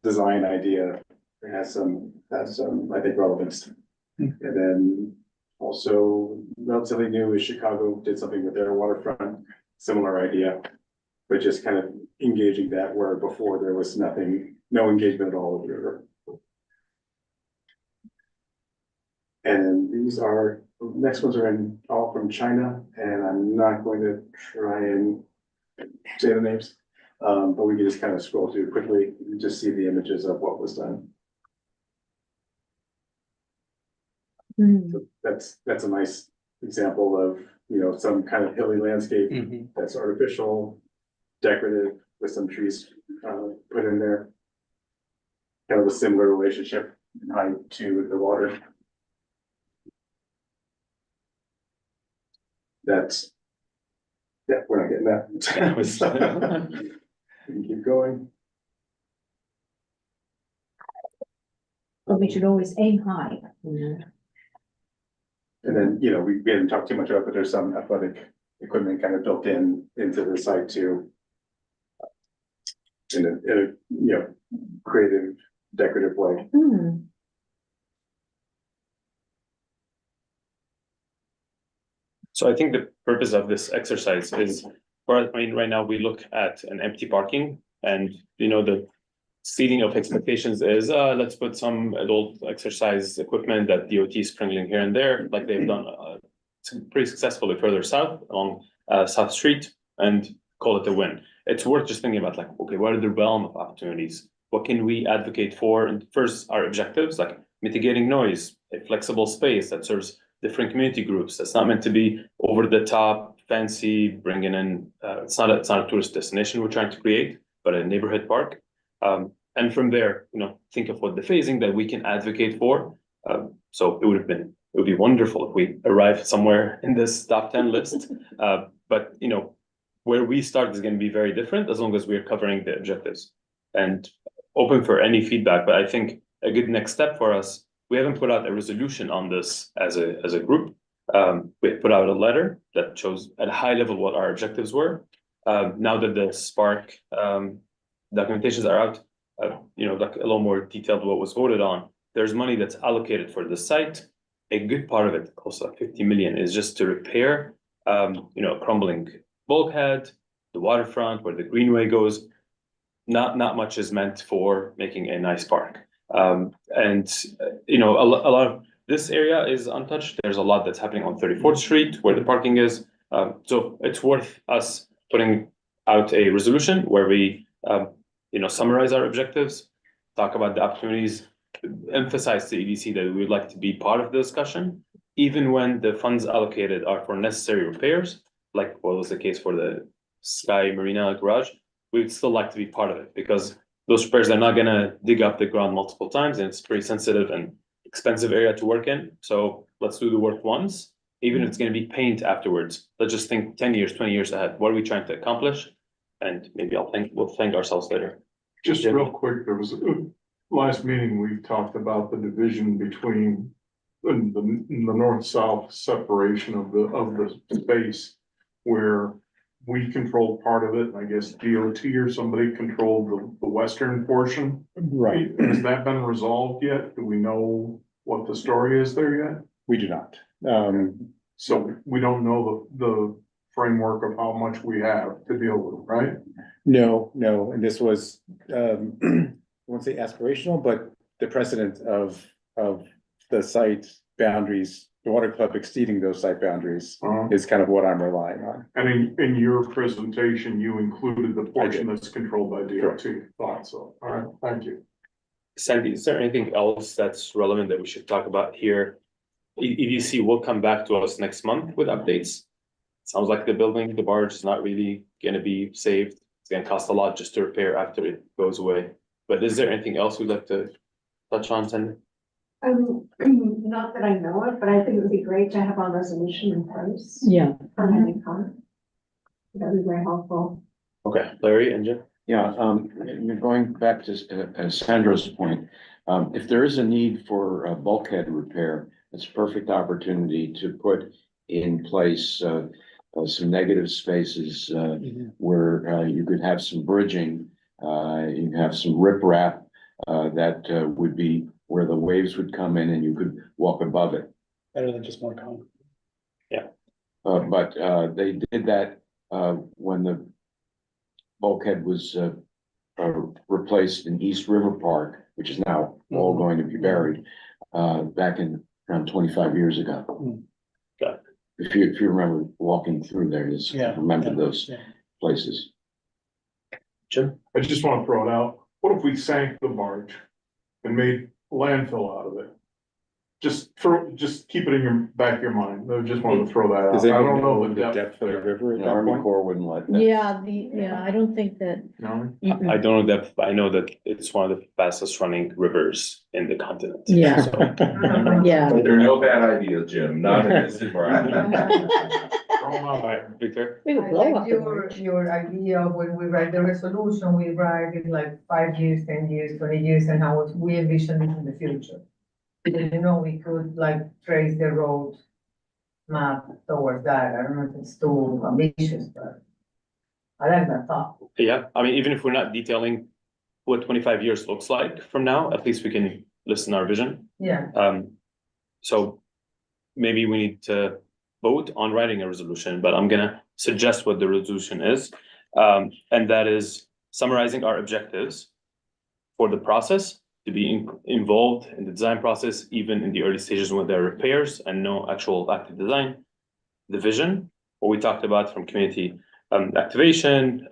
design idea, has some, I think, relevance. And then also relatively new is Chicago did something with their waterfront, similar idea, but just kind of engaging that where before there was nothing, no engagement at all with the river. And these are, next ones are all from China, and I'm not going to try and say the names. But we can just kind of scroll through quickly and just see the images of what was done. So that's a nice example of, you know, some kind of hilly landscape that's artificial, decorative with some trees put in there. Kind of a similar relationship in height to the water. That's, yeah, we're not getting that. We can keep going. But we should always aim high. And then, you know, we didn't talk too much about, but there's some athletic equipment kind of built into the site too. In a, you know, creative, decorative way. So I think the purpose of this exercise is, I mean, right now we look at an empty parking and, the seeding of expectations is, let's put some adult exercise equipment that DOT is sprinkling here and there, like they've done pretty successfully further south along South Street, and call it a win. It's worth just thinking about, like, okay, what are the realm of opportunities? What can we advocate for? And first, our objectives, like mitigating noise, a flexible space that serves different community groups. That's not meant to be over the top, fancy, bringing in, it's not a tourist destination we're trying to create, but a neighborhood park. And from there, think of what the phasing that we can advocate for. So it would be wonderful if we arrive somewhere in this top 10 list. But where we start is going to be very different as long as we're covering the objectives, and open for any feedback. But I think a good next step for us, we haven't put out a resolution on this as a group. We put out a letter that shows at a high level what our objectives were. Now that the Spark documentations are out, like a little more detailed what was voted on. There's money that's allocated for the site. A good part of it, close to 50 million, is just to repair, a crumbling bulkhead, the waterfront where the greenway goes. Not much is meant for making a nice park. A lot of this area is untouched. There's a lot that's happening on 34th Street where the parking is. So it's worth us putting out a resolution where we, summarize our objectives, talk about the opportunities, emphasize to EDC that we would like to be part of the discussion, even when the funds allocated are for necessary repairs, like what was the case for the Sky Marina garage. We would still like to be part of it because those repairs are not going to dig up the ground multiple times, and it's pretty sensitive and expensive area to work in. So let's do the work once, even if it's going to be paint afterwards. Let's just think 10 years, 20 years ahead. What are we trying to accomplish? And maybe we'll thank ourselves later. Just real quick, there was last meeting, we talked about the division between the north-south separation of the space where we controlled part of it. I guess DOT or somebody controlled the western portion. Right. Has that been resolved yet? Do we know what the story is there yet? We do not. So we don't know the framework of how much we have to deal with, right? No, and this was, I won't say aspirational, but the precedent of the site boundaries, the water club exceeding those site boundaries is kind of what I'm relying on. And in your presentation, you included the portion that's controlled by DOT. Thought so. All right, thank you. Sandy, is there anything else that's relevant that we should talk about here? EDC will come back to us next month with updates. Sounds like the barge is not really gonna be saved. It's gonna cost a lot just to repair after it goes away. But is there anything else we'd like to touch on, Sandy? Not that I know of, but I think it would be great to have our resolution in place. Yeah. For having fun. That would be very helpful. Okay, Larry and Jim? Yeah, going back to Sandro's point, if there is a need for a bulkhead repair, it's a perfect opportunity to put in place some negative spaces where you could have some bridging, you have some riprap that would be where the waves would come in and you could walk above it. Better than just more concrete. But they did that when the bulkhead was replaced in East River Park, which is now all going to be buried, back in around 25 years ago. Got it. If you remember walking through there, just remember those places. Jim? I just want to throw it out. What if we sank the barge and made landfill out of it? Just keep it in your back of your mind. I just wanted to throw that out. Does I anyone don't know know the the depth depth of the there. river at The that Army point? Corps wouldn't let that. Yeah, I don't think that. No? I don't know that, but I know that it's one of the fastest running rivers in the continent. Yeah. So, Yeah. There are no bad ideas, Jim, not in this environment. all right, Victor? We would I blow like up the bridge. your idea of when we write the resolution, we write in like 5 years, 10 years, 20 years, and how we envision it in the future. We could like trace the road map towards that. I don't know if it's too ambitious, but I like that thought. Yeah, I mean, even if we're not detailing what 25 years looks like from now, at least we can listen our vision. Yeah. So maybe we need to vote on writing a resolution, but I'm gonna suggest what the resolution is. And that is summarizing our objectives for the process, to be involved in the design process, even in the early stages when there are repairs and no actual active design. The vision, what we talked about from community activation,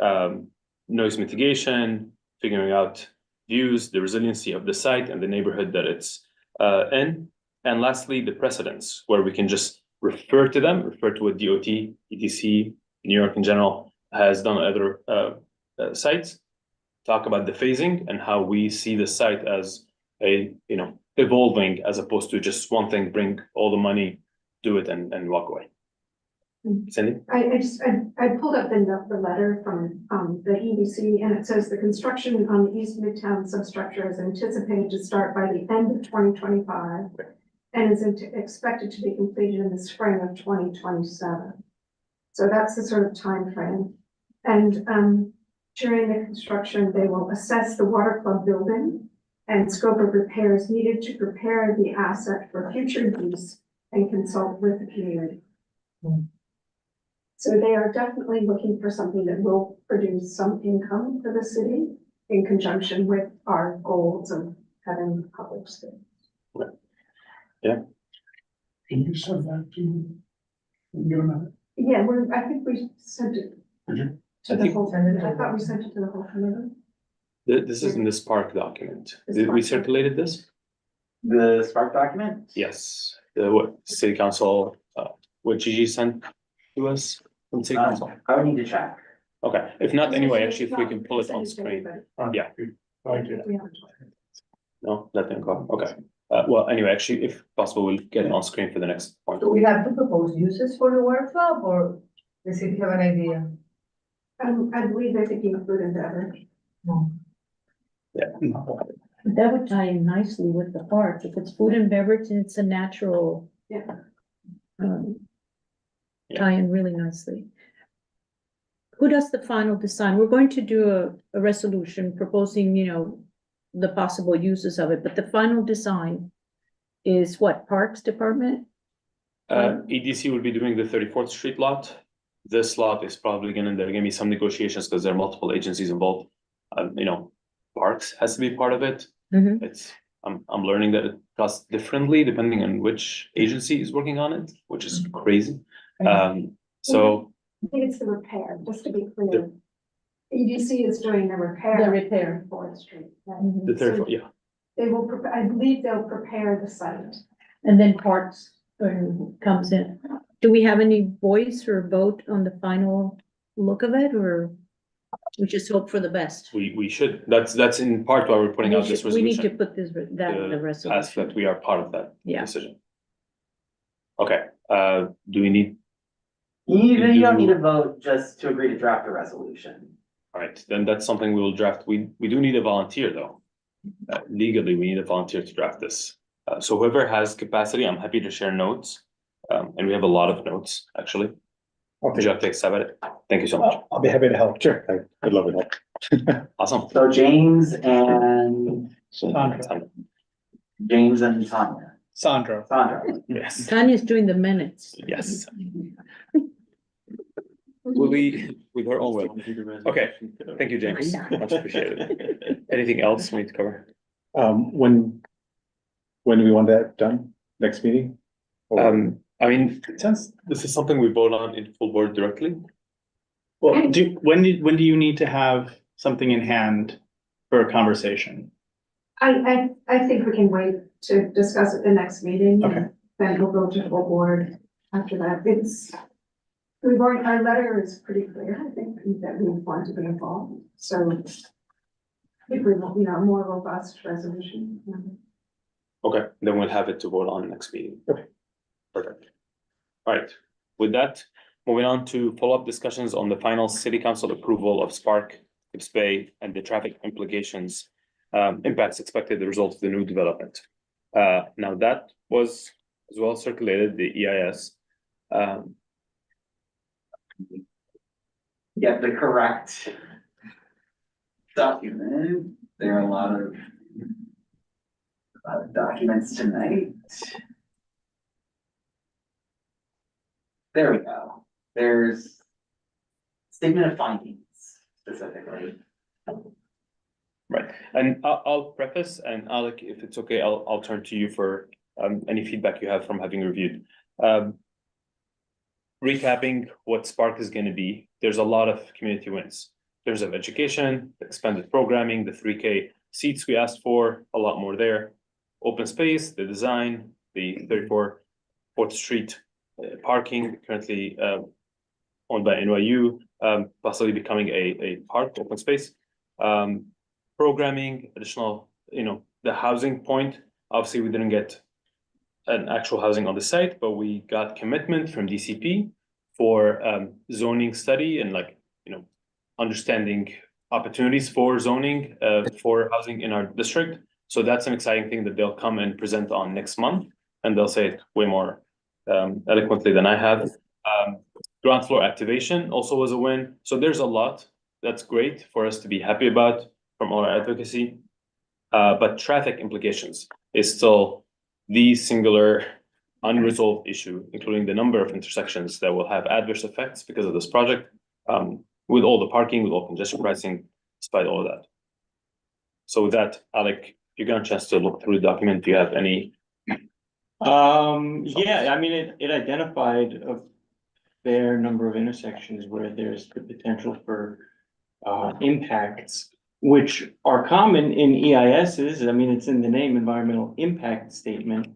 noise mitigation, figuring out views, the resiliency of the site and the neighborhood that it's in. And lastly, the precedents, where we can just refer to them, refer to what DOT, ETC, New York in general has done on other sites, talk about the phasing and how we see the site as a, evolving as opposed to just one thing, bring all the money, do it and walk away. Cindy? I pulled up the letter from, the EDC, and it says the construction on the East Midtown substructure is anticipated to start by the end of 2025 and is expected to be completed in the spring of 2027. So that's the sort of time frame. And, during the construction, they will assess the water club building and scope of repairs needed to prepare the asset for future use and consult with the community. So they are definitely looking for something that will produce some income for the city in conjunction with our goals of having public space. Yeah. Can you send that to me? Yeah, I think we sent it Did you? to the whole, I thought we sent it to the whole community. This is in the Spark document. Did we circulated this? The Spark document? Yes, what city council, what Gigi sent to us from city council. I would need to check. Okay, if not, anyway, actually, if we can pull it on screen. Yeah. Thank you. No, that didn't go, okay. Well, anyway, actually, if possible, we'll get it on screen for the next point. Do we have to propose uses for the water club, or the city have an idea? I believe they're thinking food and beverage. Yeah. That would tie in nicely with the park. If it's food and beverage, and it's a natural. Yeah. Tie in really nicely. Who does the final design? We're going to do a resolution proposing, the possible uses of it, but the final design is what, Parks Department? EDC will be doing the 34th Street lot. This lot is probably there are gonna be some negotiations because there are multiple agencies involved. Parks has to be part of it. I'm learning that it costs differently depending on which agency is working on it, which is crazy. So I think it's the repair, just to be clear. EDC is doing the repair. The repair. on Fourth Street. Right? the 34th, yeah. They will, I believe they'll prepare the site. And then Parks comes in. Do we have any voice or vote on the final look of it, or we just hope for the best? We should, that's in part why we're putting out this We need to resolution. put that in the Ask resolution. that we are part of that Yeah. decision. Okay, do we need, You don't need a vote just to agree to draft a resolution. all right, then that's something we will draft. We do need a volunteer though. Legally, we need a volunteer to draft this. So whoever has capacity, I'm happy to share notes. And we have a lot of notes, actually. Would you like to take a stab at it? Thank you so much. I'll be happy to help. Sure. I'd love to help. Awesome. So James and Sandra. James and Tanya. Sandra. Sandra. Yes, Tanya's doing the minutes. yes. Will be with her own will. Okay, thank you, James. Much appreciated. Anything else we need to cover? When do we want that done? Next meeting? Or- I mean, since this is something we vote on in full board directly, Well, when do you need to have something in hand for a conversation? I think we can wait to discuss it the next meeting. Okay. Then we'll go to full board after that. Our letter is pretty clear, I think, that we want to be involved, so. I think we want, a more robust resolution. okay, then we'll have it to vote on next meeting. Okay. Perfect. All right, with that, moving on to follow-up discussions on the final city council approval of Spark, Gibbs Bay, and the traffic implications, impacts expected the result of the new development. Now that was as well circulated, the EIS. Get the correct document. There are a lot of documents tonight. There we go. There's statement of findings specifically. Right, and I'll preface, and Alec, if it's okay, I'll turn to you for any feedback you have from having reviewed. Recapping what Spark is gonna be, there's a lot of community wins. There's of education, expanded programming, the 3K seats we asked for, a lot more there. Open space, the design, the 34 4th Street parking, currently owned by NYU, possibly becoming a park, open space. Programming, additional, the housing point, obviously we didn't get an actual housing on the site, but we got commitment from DCP for zoning study and understanding opportunities for zoning for housing in our district. So that's an exciting thing that they'll come and present on next month, and they'll say it way more eloquently than I have. Ground floor activation also was a win. So there's a lot that's great for us to be happy about from all our advocacy. But traffic implications is still the singular unresolved issue, including the number of intersections that will have adverse effects because of this project, with all the parking, with all congestion pricing, despite all of that. So with that, Alec, you got a chance to look through the document. Do you have any? Yeah, I mean, it identified a fair number of intersections where there's the potential for impacts, which are common in EISs. I mean, it's in the name, environmental impact statement.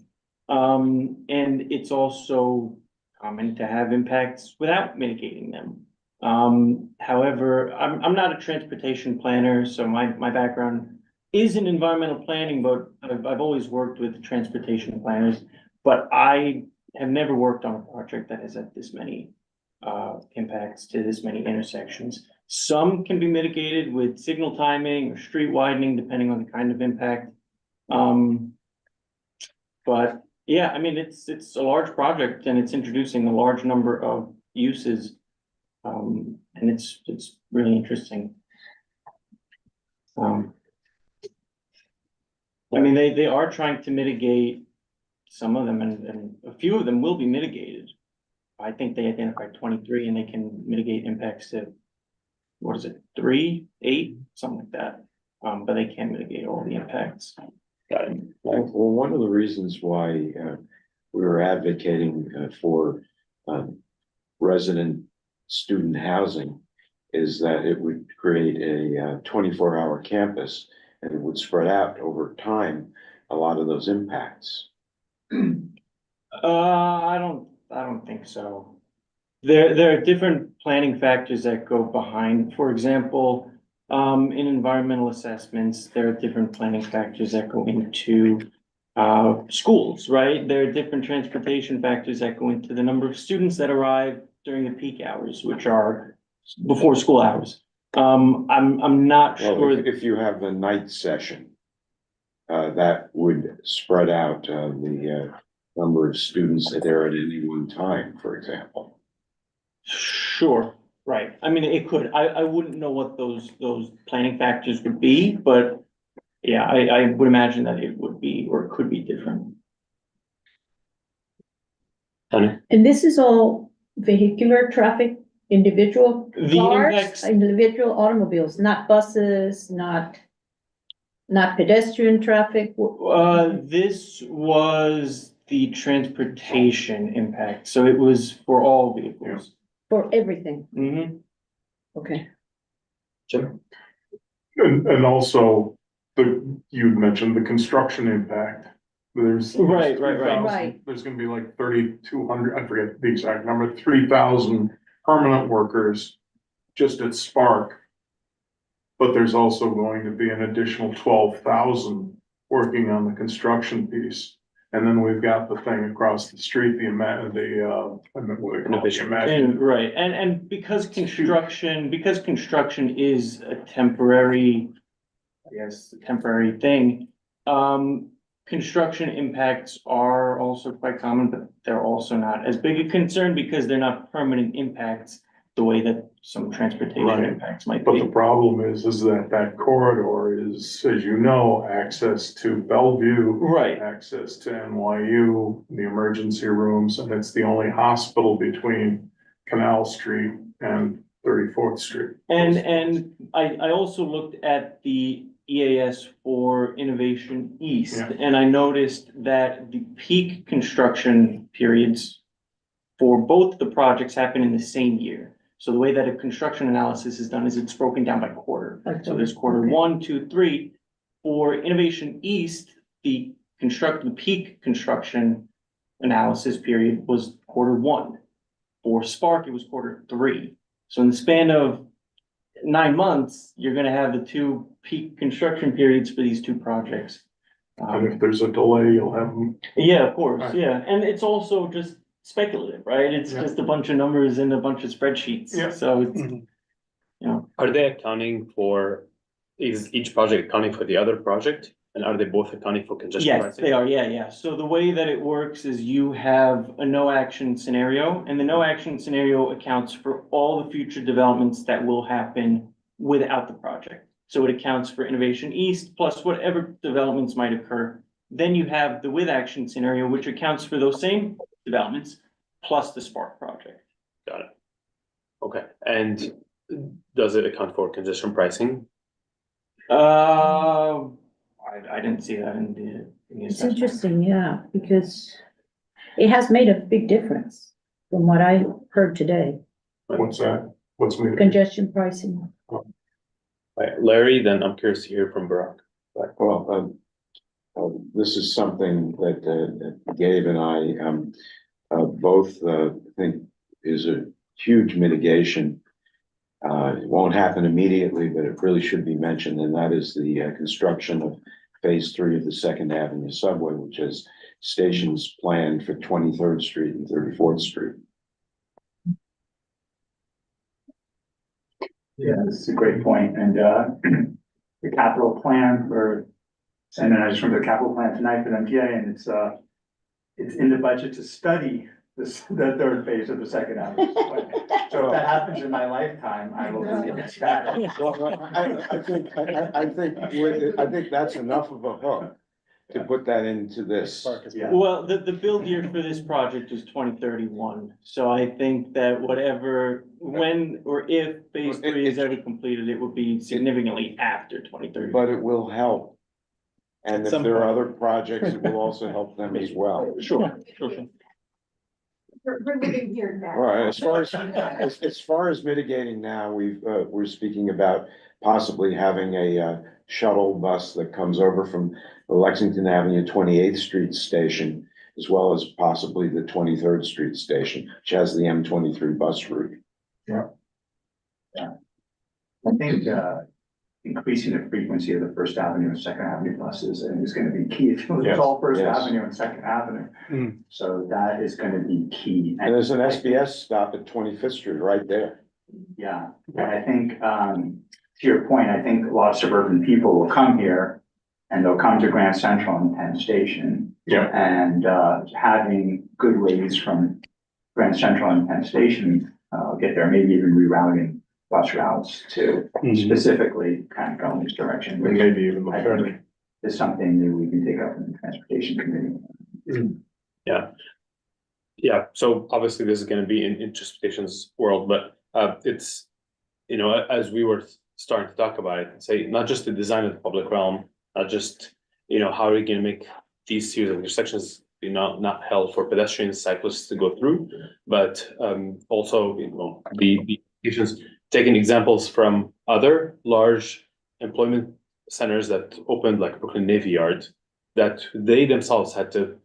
And it's also common to have impacts without mitigating them. However, I'm not a transportation planner, so my background is in environmental planning, but I've always worked with transportation planners, but I have never worked on a project that has had this many impacts to this many intersections. Some can be mitigated with signal timing or street widening, depending on the kind of impact. But yeah, I mean, it's a large project and it's introducing a large number of uses. And it's really interesting. I mean, they are trying to mitigate some of them, and a few of them will be mitigated. I think they identified 23 and they can mitigate impacts to, what is it, 3, 8, something like that. But they can't mitigate all the impacts. Well, one of the reasons why we were advocating for resident student housing is that it would create a 24-hour campus, and it would spread out over time a lot of those impacts. I don't think so. There are different planning factors that go behind. For example, in environmental assessments, there are different planning factors that go into schools, right? There are different transportation factors that go into the number of students that arrive during the peak hours, which are before school hours. I'm not Well, sure. if you have a night session, that would spread out the number of students that are at any one time, for example. Sure, right. I mean, it could. I wouldn't know what those planning factors would be, but yeah, I would imagine that it would be, or it could be different. And this is all vehicular traffic, individual The cars, impacts- individual automobiles, not buses, not pedestrian traffic. This was the transportation impact, so it was for all vehicles. For everything, Mhm. okay. Jim? And also, you'd mentioned the construction impact. There's. Right. Right. There's gonna be like 3,200, I forget the exact number, 3,000 permanent workers just at Spark. But there's also going to be an additional 12,000 working on the construction piece. And then we've got the thing across the street, I mean, what do they call it? Innovation. Imagine. Right, and because construction is a temporary, I guess, a temporary thing. Construction impacts are also quite common, but they're also not as big a concern because they're not permanent impacts the way that some transportation Right. impacts might But the be. problem is that that corridor is, as you know, access to Bellevue. Right. Access to NYU, the emergency rooms, and it's the only hospital between Canal Street and 34th Street. And I also looked at the EAS for Innovation East, Yeah. and I noticed that the peak construction periods for both the projects happen in the same year. So the way that a construction analysis is done is it's broken down by quarter. So there's quarter Okay. 1, 2, 3. For Innovation East, the peak construction analysis period was quarter 1. For Spark, it was quarter 3. So in the span of 9 months, you're gonna have the two peak construction periods for these two projects. And if there's a delay, you'll have them. Yeah, of course, Right. yeah, and it's also just speculative, right? It's Yeah. just a bunch of numbers and a bunch of spreadsheets, Yeah. so it's, Mhm. you know. Are they accounting for, is each project accounting for the other project? And are they both accounting for congestion Yes, pricing? they are, yeah. So the way that it works is you have a no action scenario, and the no action scenario accounts for all the future developments that will happen without the project. So it accounts for Innovation East plus whatever developments might occur. Then you have the with action scenario, which accounts for those same developments plus the Spark project. Got it. Okay, and does it account for congestion pricing? I didn't see that in the It's assessment. interesting, yeah, because it has made a big difference from what I heard today, What's that? What's made? congestion pricing. Right, Larry, then I'm curious to hear from Barack. Well, this is something that Gabe and I both think is a huge mitigation. It won't happen immediately, but it really should be mentioned, and that is the construction of phase 3 of the Second Avenue subway, which has stations planned for 23rd Street and 34th Street. Yeah, this is a great point, and the capital plan for, and then I just went to the capital plan tonight for MTA, and it's in the budget to study this, the third phase of the Second Avenue. So if that happens in my lifetime, I will be ecstatic. I think that's enough of a hook to put that into this. Yeah. Well, the build year for this project is 2031, so I think that when or if phase 3 is ever completed, it would be significantly after 2030. But it will help. And if Some there are point. other projects, it will also help them as well. Sure. We're living here now. All right, as far as mitigating now, we're speaking about possibly having a shuttle bus that comes over from the Lexington Avenue 28th Street station, as well as possibly the 23rd Street station, which has the M23 bus route. I think, increasing the frequency of the First Avenue and Second Avenue buses is gonna be key. It's all First Yes. Avenue and Second Avenue. Mm. So that is gonna be key. And there's an SBS stop at 25th Street right there. Yeah, and I think, to your point, I think a lot of suburban people will come here and they'll come to Grand Central and Penn Station. Yeah. And, having good ways from Grand Central and Penn Station, get there, maybe even rerouting bus routes to specifically kind of go in this direction. And Which maybe even the I ferry. think is something that we can take up in the transportation committee. Yeah, so obviously this is gonna be in transportation's world, but it's, you know, as we were starting to talk about it, say, not just the design of the public realm, not just, you know, how are we gonna make these series of intersections, you know, not held for pedestrians, cyclists to go through, but also, you know, the implications, taking examples from other large employment centers that opened, like Brooklyn Navy Yard, that they themselves had to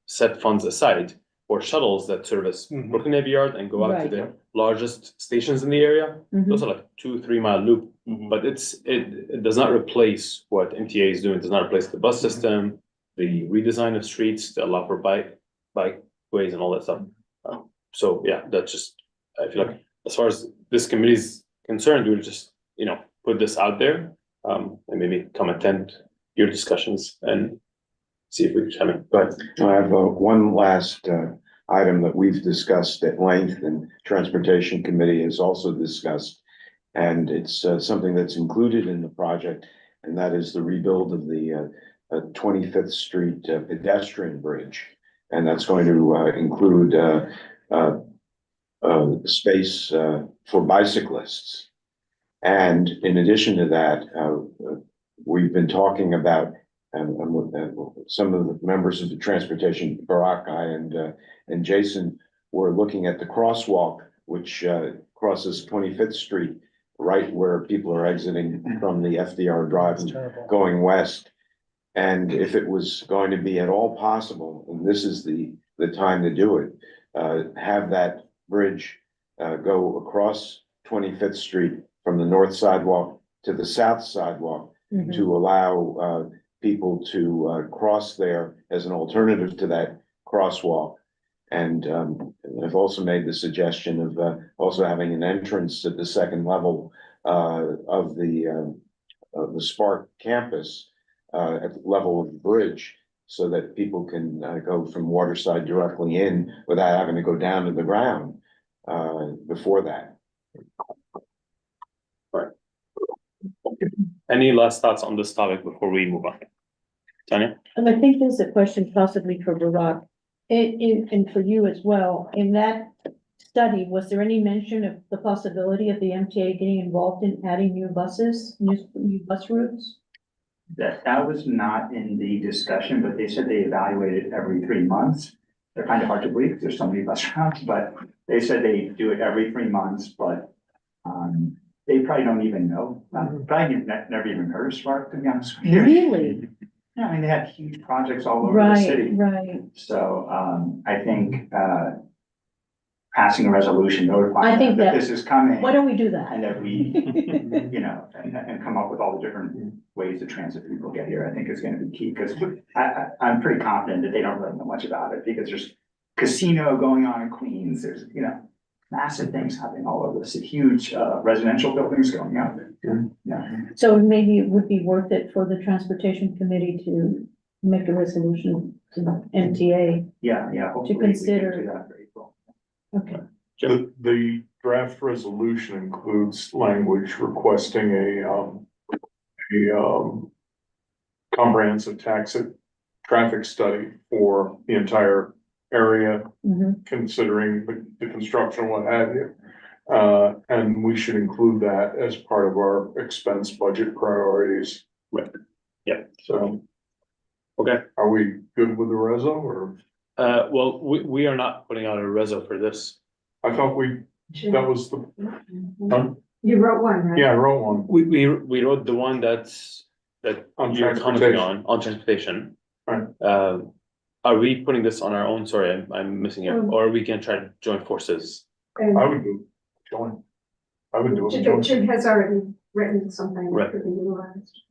set funds aside for shuttles that service Mhm. Brooklyn Navy Yard and go out to Right. the largest stations in the area. Mhm. Those are like 2-3 mile loop, Mhm. but it does not replace what MTA is doing. It does not replace the bus system, the redesign of streets to allow for bikeways and all that stuff. So yeah, that's just, I feel like as far as this committee is concerned, we'll just, you know, put this out there, and maybe come attend your discussions and see if we can, go ahead. I have one last item that we've discussed at length and Transportation Committee has also discussed. And it's something that's included in the project, and that is the rebuild of the 25th Street pedestrian bridge. And that's going to include space for bicyclists. And in addition to that, we've been talking about, some of the members of the Transportation, Barack and Jason, were looking at the crosswalk, which crosses 25th Street, right where people are exiting from the FDR Drive and going west. And if it was going to be at all possible, and this is the time to do it, have that bridge go across 25th Street from the north sidewalk to the south sidewalk to allow people to cross there as an alternative to that crosswalk. And I've also made the suggestion of also having an entrance at the second level of the Spark campus at the level of the bridge, so that people can go from Waterside directly in without having to go down to the ground before that. Right. Any last thoughts on this topic before we move on? Tanya? And I think there's a question possibly for Barack, and for you as well. In that study, was there any mention of the possibility of the MTA getting involved in adding new buses, new bus routes? That was not in the discussion, but they said they evaluate it every 3 months. They're kind of hard to believe because there's so many bus routes, but they said they do it every 3 months, but they probably don't even know. Probably never even heard of Spark, to be honest with you. Really? Yeah, I mean, they have huge projects all over the city. Right. So I think passing a resolution notifying them that this is coming. Why don't we do that? And that we, you know, and come up with all the different ways the transit people get here, I think is gonna be key, because I'm pretty confident that they don't really know much about it, because there's casino going on in Queens, there's, you know, massive things happening all over the city, huge residential buildings going up. Yeah. So maybe it would be worth it for the Transportation Committee to make a resolution to MTA. Yeah, hopefully we can consider- do that for April. Okay. The draft resolution includes language requesting a comprehensive traffic study for the entire area, considering the construction, what have you. And we should include that as part of our expense budget priorities. Right. Yeah. So. Okay. Are we good with the reso, or? Well, we are not putting out a reso for this. I thought that was the. You wrote one, right? Yeah, I wrote one. We wrote the one that On you're commenting transportation. on transportation. Right. Are we putting this on our own? Sorry, I'm missing it. Or we can try to join forces. And I would do joint. I would do it. Jim joint. has already written something Right. that could be utilized.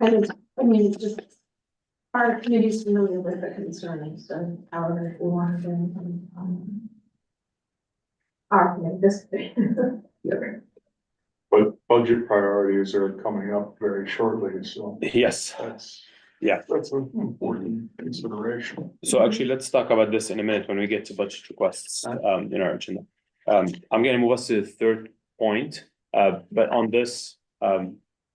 And I mean, it's just, our committee's familiar with the concerns, so however we want to, our committee, this. But budget priorities are coming up very shortly, so Yes. that's an important consideration. So actually, let's talk about this in a minute when we get to budget requests in our agenda. I'm gonna move us to the third point, but on this,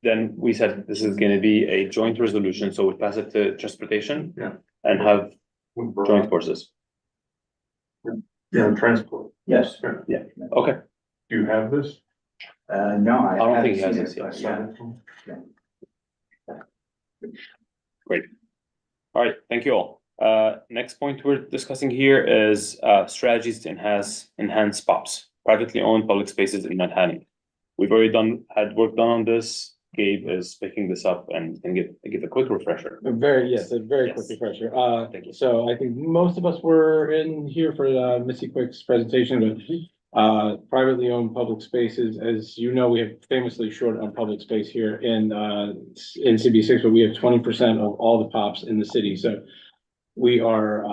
then we said this is gonna be a joint resolution, so we pass it to transportation. Yeah. And have joint forces. Yeah, transport. Yes. Yeah, okay. Do you have this? No, I don't think he haven't has seen this it, yet. but yeah. Great. All right, thank you all. Next point we're discussing here is strategies to enhance POPs, privately owned public spaces in Manhattan. We've already had work done on this. Gabe is picking this up and can give a quick refresher. A very quick Yes. refresher. Thank you. So I think most of us were in here for Missy Quick's presentation, but privately owned public spaces, as you know, we have famously short on public space here in CB6, but we have 20% of all the POPs in the city. So we are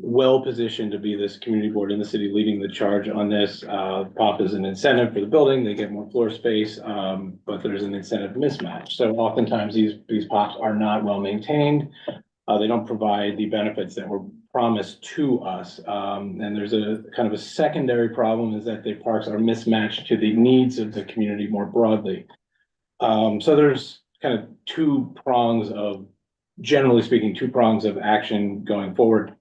well positioned to be this community board in the city leading the charge on this. POP is an incentive for the building, they get more floor space, but there's an incentive mismatch. So oftentimes these POPs are not well maintained. They don't provide the benefits that were promised to us. And there's a kind of a secondary problem is that the parks are mismatched to the needs of the community more broadly. So there's kind of generally speaking, two prongs of action going forward.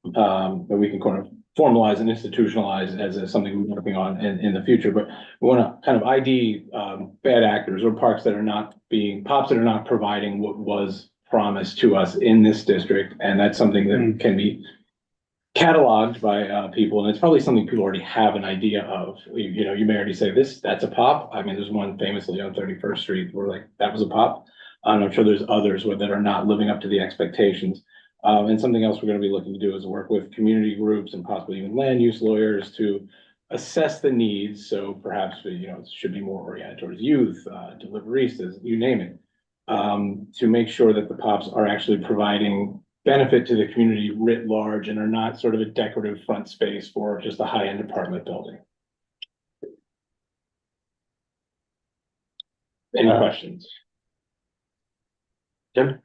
That we can kind of formalize and institutionalize as something we're working on in the future, but we want to kind of ID bad actors or pops that are not providing what was promised to us in this district, and that's something that can be cataloged by people, and it's probably something people already have an idea of. You may already say that's a pop. I mean, there's one famously on 31st Street where like that was a pop. I'm sure there's others that are not living up to the expectations. And something else we're going to be looking to do is work with community groups and possibly even land use lawyers to assess the needs. So perhaps, it should be more oriented towards youth, deliveristas, you name it, to make sure that the pops are actually providing benefit to the community writ large and are not sort of a decorative front space for just a high-end apartment building. Any questions? Jim?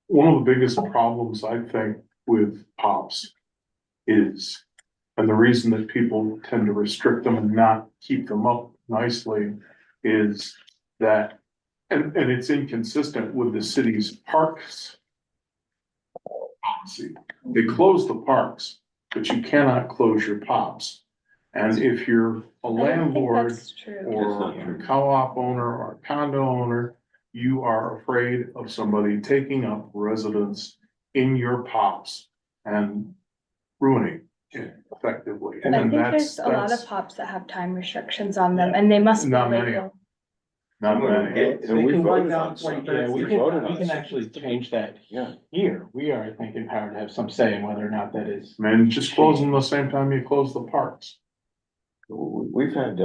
One of the biggest problems I think with pops is, and the reason that people tend to restrict them and not keep them up nicely is that, and it's inconsistent with the city's parks policy. They close the parks, but you cannot close your pops. And if you're a landlord or a co-op owner or a condo owner, you are afraid of somebody taking up residence in your pops and ruining it effectively. I think there's a lot of pops that have time restrictions on them, and they must be Not many. legal. Not many. And we voted down on something. 23rd We Street. can actually change that here. We are, I think, empowered to have some say in whether or not that is. Man, just close them the same time you close the parks. We've had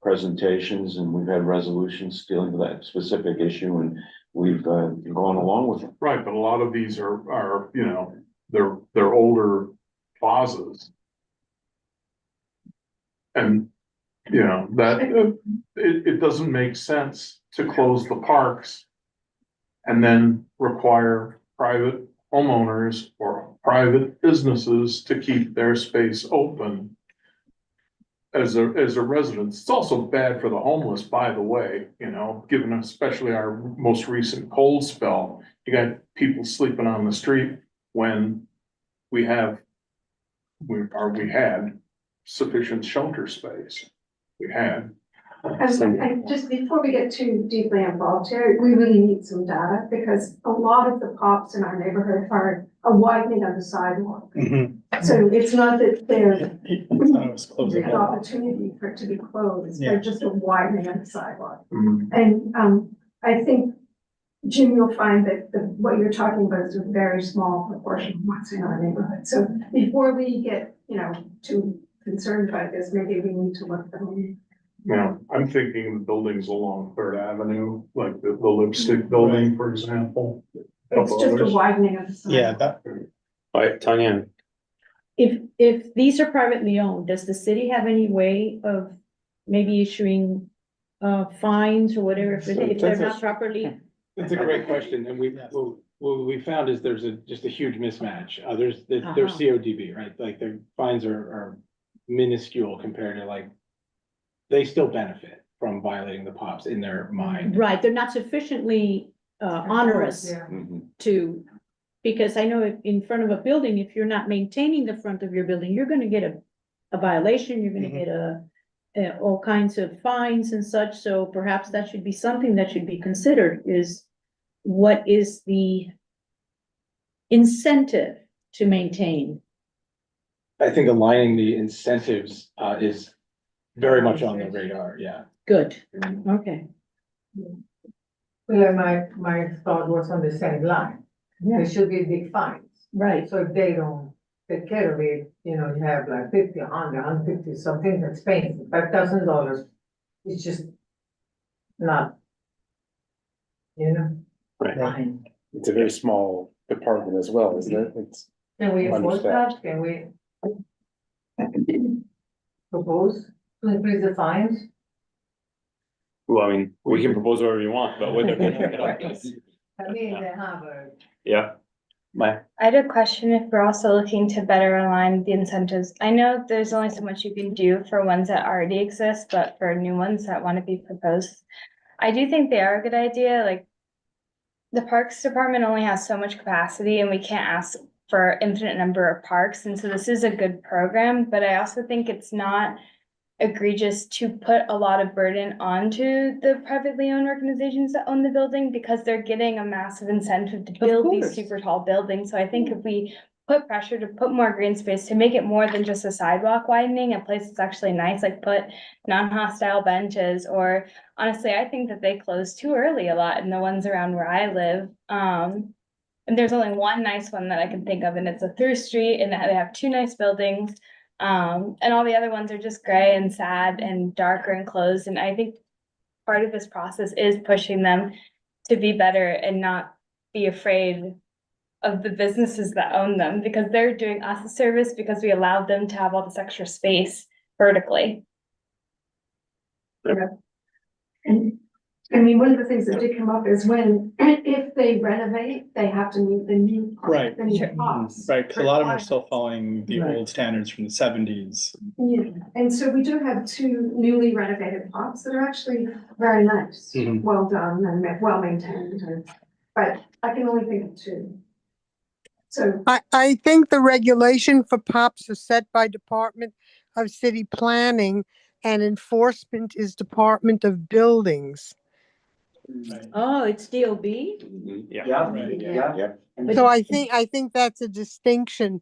presentations and we've had resolutions dealing with that specific issue, and we've gone along with it. Right, but a lot of these are, they're older plazas. And, that, it doesn't make sense to close the parks and then require private homeowners or private businesses to keep their space open as a resident. It's also bad for the homeless, by the way, given especially our most recent cold spell. You got people sleeping on the street when we had sufficient shelter space. We had. And just before we get too deeply involved here, we really need some data because a lot of the pops in our neighborhood are a widening of the sidewalk. So it's not that they're the opportunity for it to be closed, they're just a widening of the sidewalk. And I think, Jim, you'll find that what you're talking about is a very small proportion of what's in our neighborhood. So before we get, too concerned about this, maybe we need to look at them. Now, I'm thinking the buildings along Third Avenue, like the lipstick building, for example. It's just a widening of the sidewalk. All right, Tanya. If these are privately owned, does the city have any way of maybe issuing fines or whatever if they're not properly? That's a great question, and what we found is there's just a huge mismatch. There's CODB, right? Like the fines are minuscule compared to like, they still benefit from violating the pops in their mind. Right, they're not sufficiently onerous to, because I know in front of a building, if you're not maintaining the front of your building, you're gonna get a violation, you're gonna get all kinds of fines and such, so perhaps that should be something that should be considered, is what is the incentive to maintain? I think aligning the incentives is very much on the radar, Good, okay. Well, my thought was on the same line. There should be big fines. Right. So if they don't take care of it, you have like 50, 100, 150, something that's paying $5,000. It's just not, Right. It's a very small department as well, isn't it? Can we enforce that? Can we propose to increase the fines? Well, I mean, we can propose whatever you want, but what they're gonna get on this. I mean, they have a. Yeah. My, I had a question if we're also looking to better align the incentives. I know there's only so much you can do for ones that already exist, but for new ones that want to be proposed, I do think they are a good idea, like the Parks Department only has so much capacity and we can't ask for infinite number of parks, and so this is a good program, but I also think it's not egregious to put a lot of burden onto the privately owned organizations that own the building because they're getting a massive incentive to build these course. super tall buildings. So I think if we put pressure to put more green space, to make it more than just a sidewalk widening, a place that's actually nice, like put non-hostile benches, or honestly, I think that they close too early a lot in the ones around where I live. And there's only one nice one that I can think of, and it's a through street, and they have two nice buildings. And all the other ones are just gray and sad and darker and closed. And I think part of this process is pushing them to be better and not be afraid of the businesses that own them, because they're doing us a service because we allowed them to have all this extra space vertically. And I mean, one of the things that did come up is when, if they renovate, they have to meet the new. Right. The new costs. right, because a lot of them are still following the old standards from the seventies. Yeah, and so we do have two newly renovated plots that are actually very nice, Mhm. well done and well maintained, but I can only think of two. So, I think the regulation for POPs are set by Department of City Planning and enforcement is Department of Buildings. Oh, it's DOB? Yeah. Yeah. So I think that's a distinction.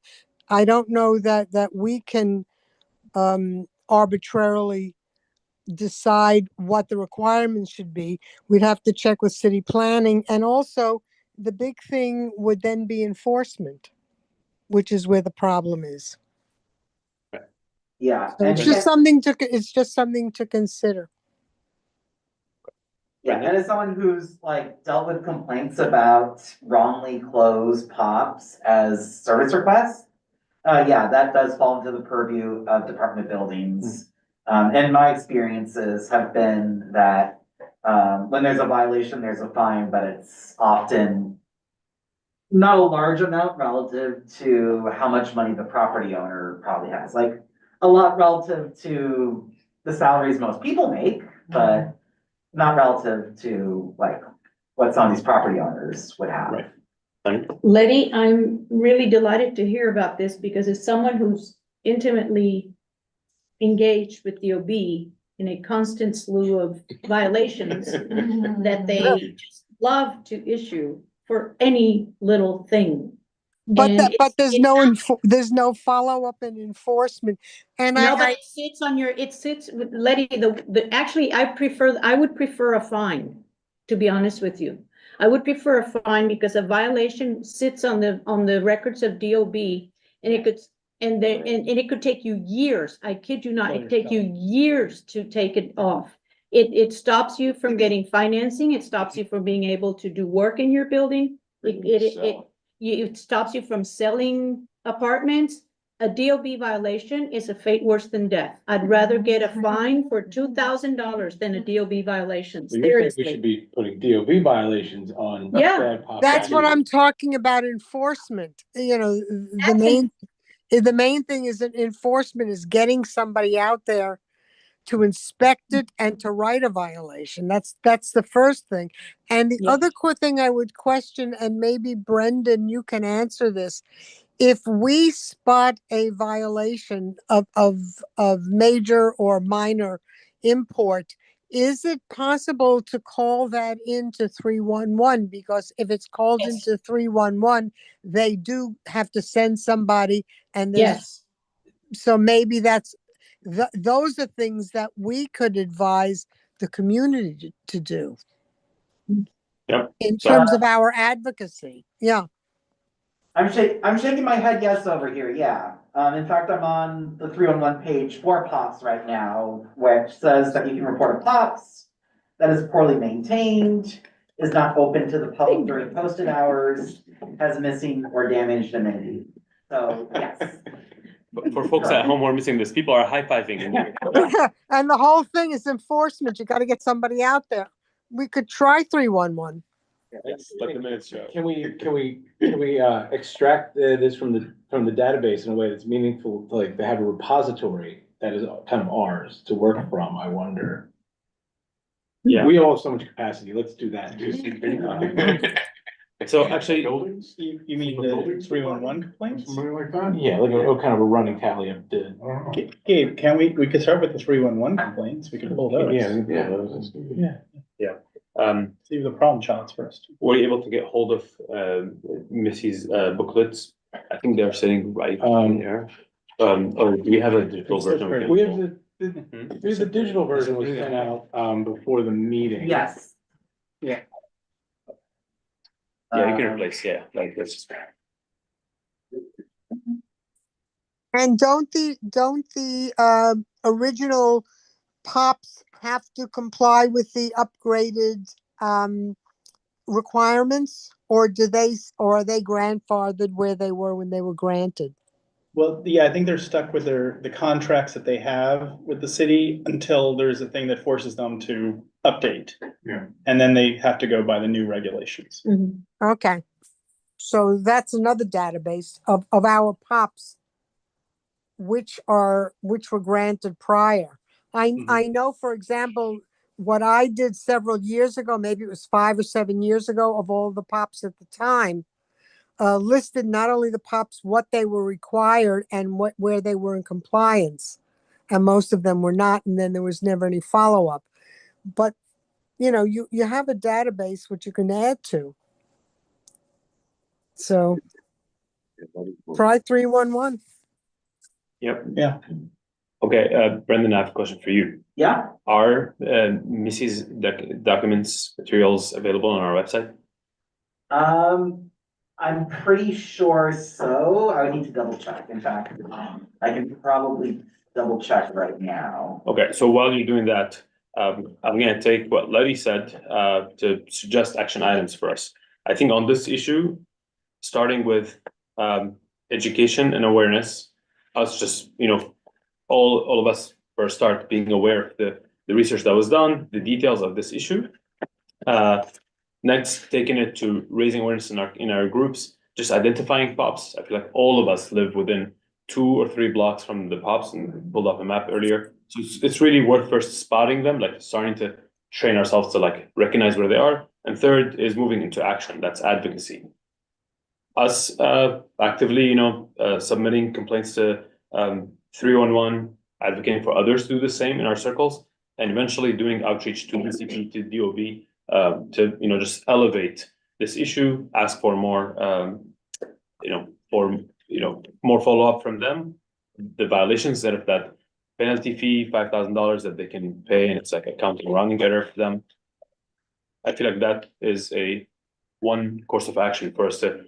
I don't know that we can arbitrarily decide what the requirements should be. We'd have to check with city planning, and also the big thing would then be enforcement, which is where the problem is. Yeah. So And it's just something to consider. yeah, and as someone who's like dealt with complaints about wrongly closed pops as service requests, yeah, that does fall into the purview of Department of Buildings. And my experiences have been that, when there's a violation, there's a fine, but it's often not a large amount relative to how much money the property owner probably has, like a lot relative to the salaries most people make, but not relative to like what some of these property owners would have. Right. Letty, I'm really delighted to hear about this because as someone who's intimately engaged with DOB in a constant slew of violations that they just love to issue for any little thing. But And there's no follow-up and enforcement. And no, but it sits with Letty, actually, I would prefer a fine, to be honest with you. I would prefer a fine because a violation sits on the records of DOB, and it could take you years. I kid you not, it could take you years to take it off. It stops you from getting financing. It stops you from being able to do work in your building. It stops you from selling apartments. A DOB violation is a fate worse than death. I'd rather get a fine for $2,000 than a DOB violation. So you think we should be putting DOB violations on Yeah, bad pop? that's what I'm talking about, enforcement. You know, the main thing is that enforcement is getting somebody out there to inspect it and to write a violation. That's the first thing. And the other thing I would question, and maybe Brendan, you can answer this. If we spot a violation of major or minor import, is it possible to call that into 311? Because if it's called into 311, they do have to send somebody, and so maybe those are things that we could advise the community to do. Yep. In terms of our advocacy. Yeah. I'm shaking my head yes over here, yeah. In fact, I'm on the 311 page for POPs right now, which says that you can report a POPs that is poorly maintained, is not open to the public during posted hours, has missing or damaged amenities. So, yes. But for folks at home who are missing this, people are high-fiving. And the whole thing is enforcement. You got to get somebody out there. We could try 311. Let the minutes show. Can we extract this from the database in a way that's meaningful, like to have a repository that is kind of ours to work from, I wonder? Yeah. We all have so much capacity, let's do that. So actually, Buildings, You mean the 311 complaints? something like that? Yeah, like a kind of a running tally of the. I don't know. Gabe, we could start with the 311 complaints, we can pull those. Yeah. Yeah, um, see the problem child's first. were you able to get hold of, Missy's, booklets? I think they're sitting right there. Or do we have a digital version? can We have pull? the digital version was sent out, before the meeting. Yes. Yeah, you can replace, like this. And don't the original pops have to comply with the upgraded requirements? Or are they grandfathered where they were when they were granted? Well, yeah, I think they're stuck with the contracts that they have with the city until there's a thing that forces them to update. Yeah. And then they have to go by the new regulations. Okay. So that's another database of our pops, which were granted prior. I know, for example, what I did several years ago, maybe it was 5 or 7 years ago, of all the pops at the time, listed not only the pops, what they were required and where they were in compliance. And most of them were not, and then there was never any follow-up. But, you have a database which you can add to. So try 311. Yep. Yeah. Okay, Brendan, I have a question for you. Yeah, Are, Missy's documents, materials available on our website? I'm pretty sure so. I would need to double check. In fact, I can probably double check right now. Okay, so while you're doing that, I'm gonna take what Letty said, to suggest action items for us. I think on this issue, starting with, education and awareness, us just, all of us first start being aware of the research that was done, the details of this issue. Next, taking it to raising awareness in our groups, just identifying pops. I feel like all of us live within 2 or 3 blocks from the pops, and pulled up a map earlier. So it's really worth first spotting them, like starting to train ourselves to like recognize where they are. And third is moving into action. That's advocacy. Us actively, submitting complaints to 311, advocating for others to do the same in our circles, and eventually doing outreach to DCP, to DOB, to just elevate this issue, ask for more, more follow-up from them. The violations, that if that penalty fee, $5,000 that they can pay, and it's like accounting rounding error for them. I feel like that is one course of action for us to,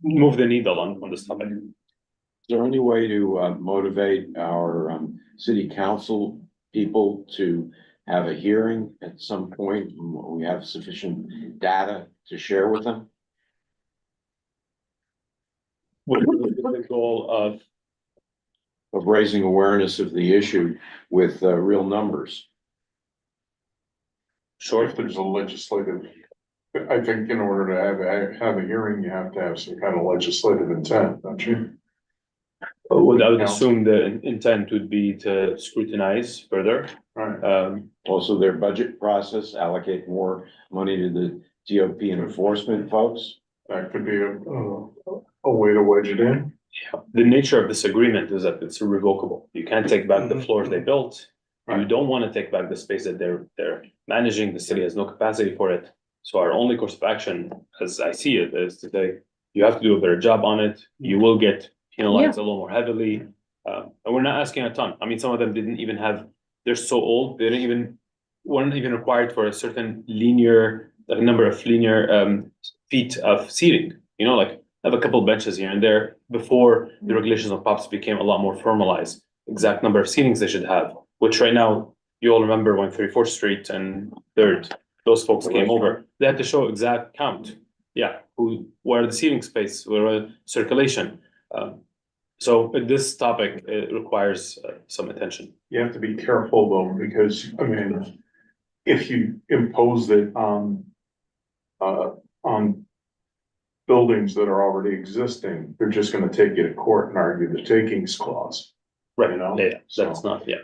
move the needle on this topic. Is there any way to motivate our city council people to have a hearing at some point when we have sufficient data to share with them? With the goal of raising awareness of the issue with real numbers. Sure, if there's a legislative, I think in order to have a hearing, you have to have some kind of legislative intent, don't you? I would assume the intent would be to scrutinize further. Right. Also their budget process, allocate more money to the GOP and enforcement folks. That could be a way to wedge it in. The nature of this agreement is that it's irrevocable. You can't take back the floors they built. You don't want to take back the space that they're managing. The city has no capacity for it. So our only course of action, as I see it, is to say, you have to do a better job on it. You will get penalized a little more heavily. And we're not asking a ton. I mean, some of them didn't even have, they're so old, they weren't even required for a certain number of linear feet of seating. Like have a couple benches here and there before the regulations of pops became a lot more formalized. Exact number of seatings they should have, which right now, you all remember when 34th Street and 3rd, those folks came over. They had to show exact count. Yeah, where the seating space, where circulation. So this topic, it requires some attention. You have to be careful though, because I mean, if you impose it on on buildings that are already existing, they're just gonna take you to court and argue the takings clause. Right, You know? yeah, that's So- not, yeah.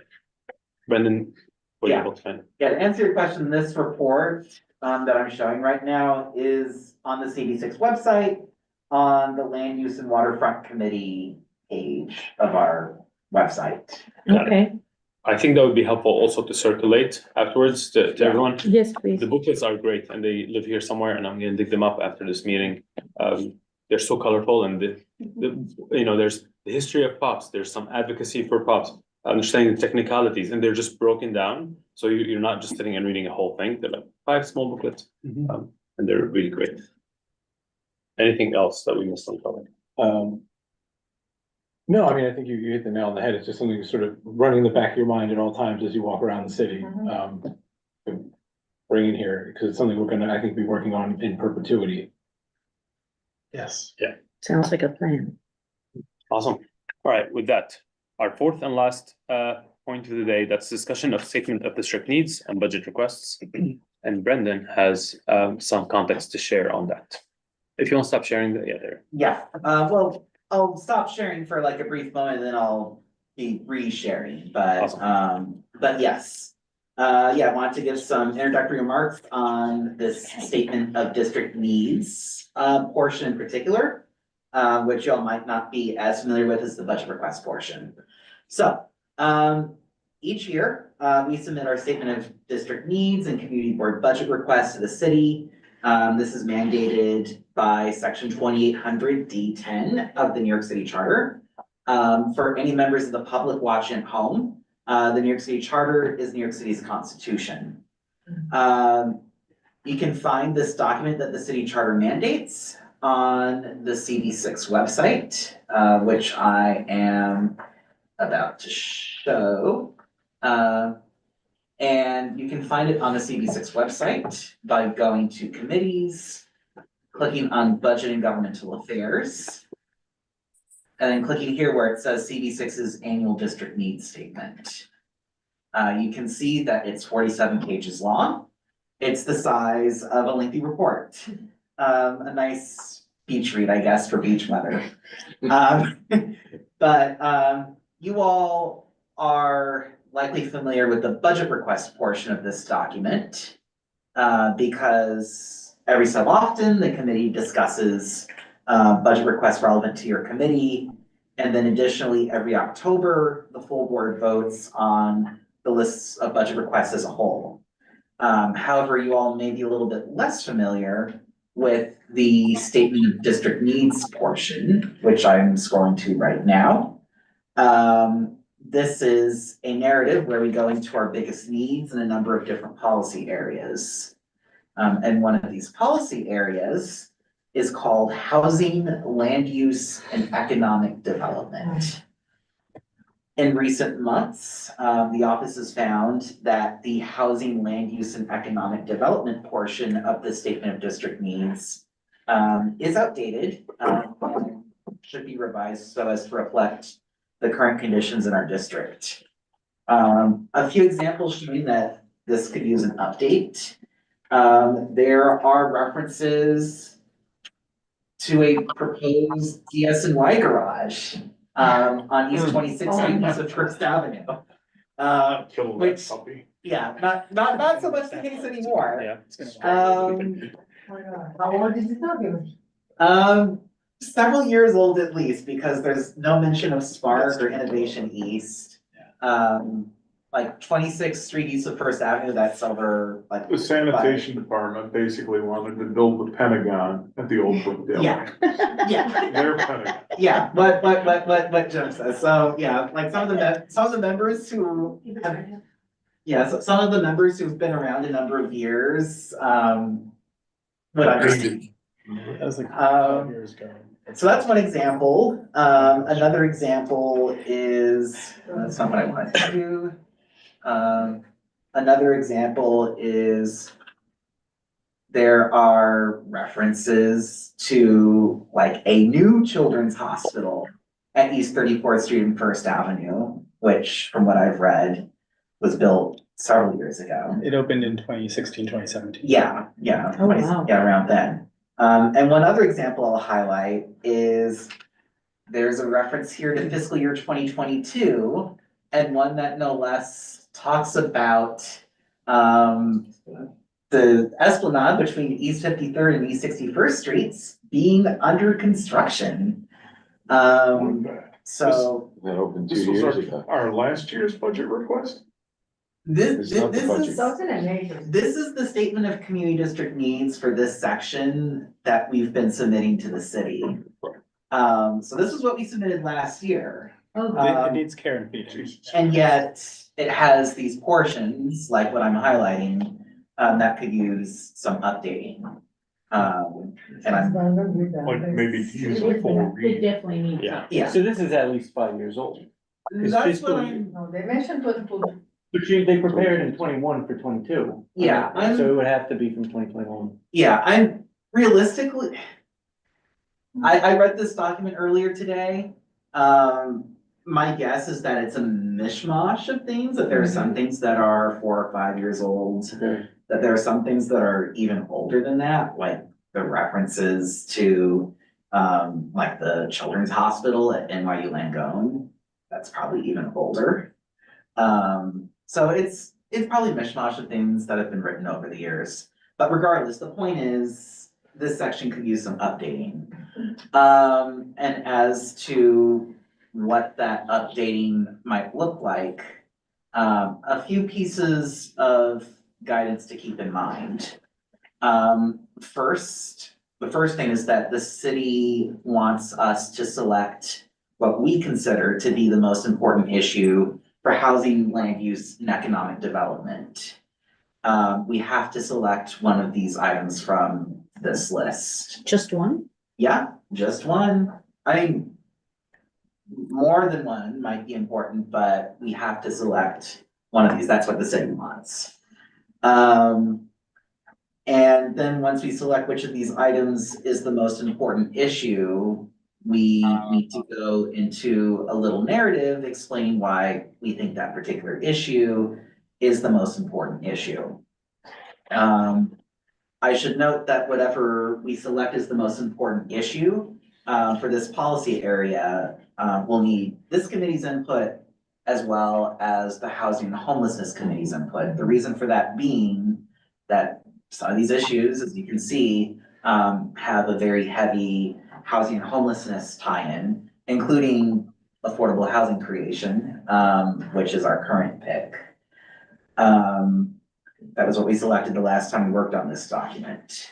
Brendan, what are you Yeah. able to find? Yeah, to answer your question, this report, that I'm showing right now is on the CD6 website, on the Land Use and Waterfront Committee page of our website. Got it. Okay, I think that would be helpful also to circulate afterwards to Yeah. everyone. yes, please. The booklets are great and they live here somewhere and I'm gonna dig them up after this meeting. They're so colorful and there's the history of pops, there's some advocacy for pops, understanding the technicalities, and they're just broken down. So you're not just sitting and reading a whole thing. They're like 5 small booklets, and they're really great. Anything else that we missed on cover? No, I mean, I think you hit the nail on the head. It's just something sort of running in the back of your mind at all times as you walk around the city. Bring in here, because it's something we're gonna, I think, be working on in perpetuity. Yes. Sounds like a plan. Awesome. All right, with that, our fourth and last point of the day, that's discussion of statement of district needs and budget requests. And Brendan has some context to share on that. If you want to stop sharing that, yeah, there. Yeah, well, I'll stop sharing for like a brief moment and then I'll be re-sharing, but yes. Yeah, I wanted to give some introductory remarks on this statement of district needs, portion in particular, which y'all might not be as familiar with as the budget request portion. So, each year, we submit our statement of district needs and community board budget requests to the city. This is mandated by section 2800 D10 of the New York City Charter. For any members of the public watching at home, the New York City Charter is New York City's constitution. You can find this document that the city charter mandates on the CD6 website, which I am about to show. And you can find it on the CD6 website by going to committees, clicking on budget and governmental affairs, and then clicking here where it says CD6's annual district needs statement. You can see that it's 47 pages long. It's the size of a lengthy report. A nice beach read, I guess, for beach weather. But you all are likely familiar with the budget request portion of this document, because every so often the committee discusses budget requests relevant to your committee. And then additionally, every October, the full board votes on the lists of budget requests as a whole. However, you all may be a little bit less familiar with the statement of district needs portion, which I'm scrolling to right now. This is a narrative where we go into our biggest needs in a number of different policy areas. And one of these policy areas is called housing, land use, and economic development. In recent months, the office has found that the housing, land use, and economic development portion of the statement of district needs is outdated, and should be revised so as to reflect the current conditions in our district. A few examples showing that this could use an update. There are references to a proposed DSNY garage on East 26th Street, east of First Avenue. Kill that Which- puppy. Yeah, not so much the case anymore. Yeah. How old is this document? Several years old at least, because there's no mention of Spark or Innovation East. Like 26th Street east of First Avenue, that's over like. The sanitation department basically wanted to build the Pentagon at the old Brookdale. Yeah, yeah. Their Pentagon. Yeah, what Jim says, so, yeah, like some of the members who have, yeah, so some of the members who've been around a number of years, would understand. That was like 5 years ago. So that's one example. Another example is, that's not what I wanted to do. Another example is there are references to like a new children's hospital at East 34th Street and First Avenue, which from what I've read was built several years ago. It opened in 2016, 2017. Yeah, Oh, wow. yeah, around then. And one other example I'll highlight is there's a reference here to fiscal year 2022, and one that no less talks about the esplanade between East 53rd and East 61st Streets being under construction. So That opened This 2 was years ago. our last year's budget request? this, It's not the this budget. is. Those are the neighbors. This is the statement of community district needs for this section that we've been submitting to the city. So this is what we submitted last year. Oh, It needs care and feeding. And yet it has these portions, like what I'm highlighting, that could use some updating. And I'm, Like maybe to use a full it read. definitely needs. Yeah. yeah, So this is at least 5 years old. It's that's fiscal what year. I'm, No, they mentioned 22. But they prepared in 21 for 22. Yeah, I'm- So it would have to be from 2021. yeah, I'm realistically. I read this document earlier today. My guess is that it's a mishmash of things, that there are some things that are 4 or 5 years old. Okay. That there are some things that are even older than that, like the references to, like the Children's Hospital at NYU Langone. That's probably even older. So it's probably a mishmash of things that have been written over the years. But regardless, the point is, this section could use some updating. And as to what that updating might look like, a few pieces of guidance to keep in mind. First, the first thing is that the city wants us to select what we consider to be the most important issue for housing, land use, and economic development. We have to select one of these items from this list. Just one? Yeah, just one. I mean, more than one might be important, but we have to select one of these. That's what the city wants. And then once we select which of these items is the most important issue, we need to go into a little narrative explaining why we think that particular issue is the most important issue. I should note that whatever we select as the most important issue for this policy area, we'll need this committee's input as well as the Housing and Homelessness Committee's input. The reason for that being that some of these issues, as you can see, have a very heavy housing and homelessness tie-in, including affordable housing creation, which is our current pick. That was what we selected the last time we worked on this document.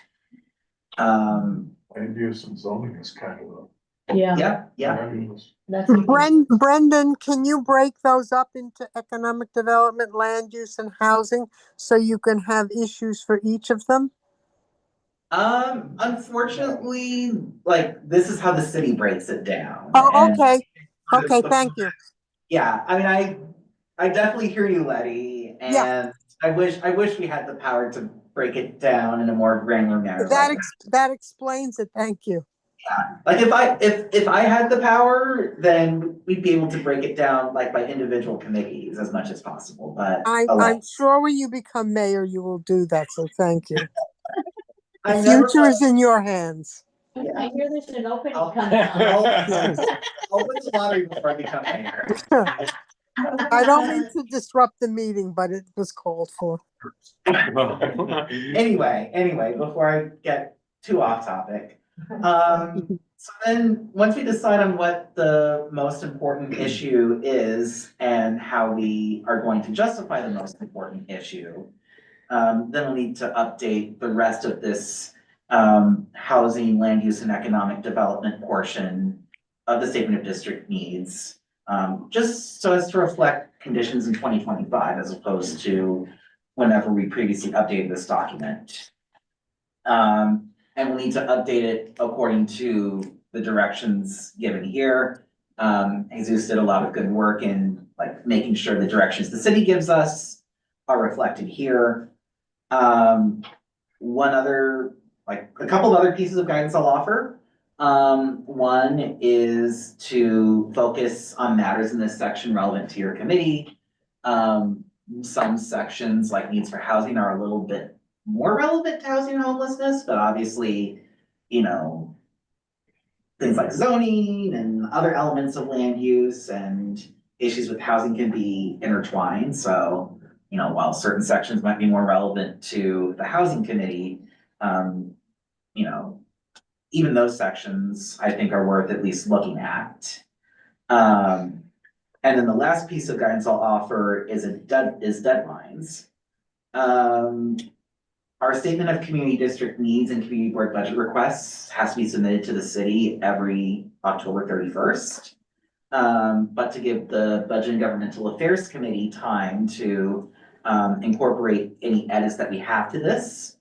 Land use and zoning is kind of Yeah, Yeah. that's. Brendan, can you break those up into economic development, land use, and housing so you can have issues for each of them? Unfortunately, like, this is how the city breaks it down. Oh, and- okay. Okay, thank you. Yeah, I mean, I definitely hear you, Letty, Yeah. and I wish we had the power to break it down in a more granular manner. That explains it. Thank you. Like if I had the power, then we'd be able to break it down like by individual committees as much as possible, but. I'm alas. sure when you become mayor, you will do that. So thank you. The I never future is in your hands. I hear there's an opening I'll- coming up. I'll win the lottery before I become mayor. I don't mean to disrupt the meeting, but it was called for. Anyway, before I get too off topic. So then, once we decide on what the most important issue is and how we are going to justify the most important issue, then we'll need to update the rest of this housing, land use, and economic development portion of the statement of district needs, just so as to reflect conditions in 2025 as opposed to whenever we previously updated this document. And we'll need to update it according to the directions given here. Jesus did a lot of good work in like making sure the directions the city gives us are reflected here. One other, like a couple of other pieces of guidance I'll offer. One is to focus on matters in this section relevant to your committee. some sections like needs for housing are a little bit more relevant to housing and homelessness, but obviously, you know, things like zoning and other elements of land use and issues with housing can be intertwined. So, you know, while certain sections might be more relevant to the housing committee, you know, even those sections I think are worth at least looking at. And then the last piece of guidance I'll offer is deadlines. Our statement of community district needs and community board budget requests has to be submitted to the city every October 31st. But to give the Budget and Governmental Affairs Committee time to incorporate any edits that we have to this,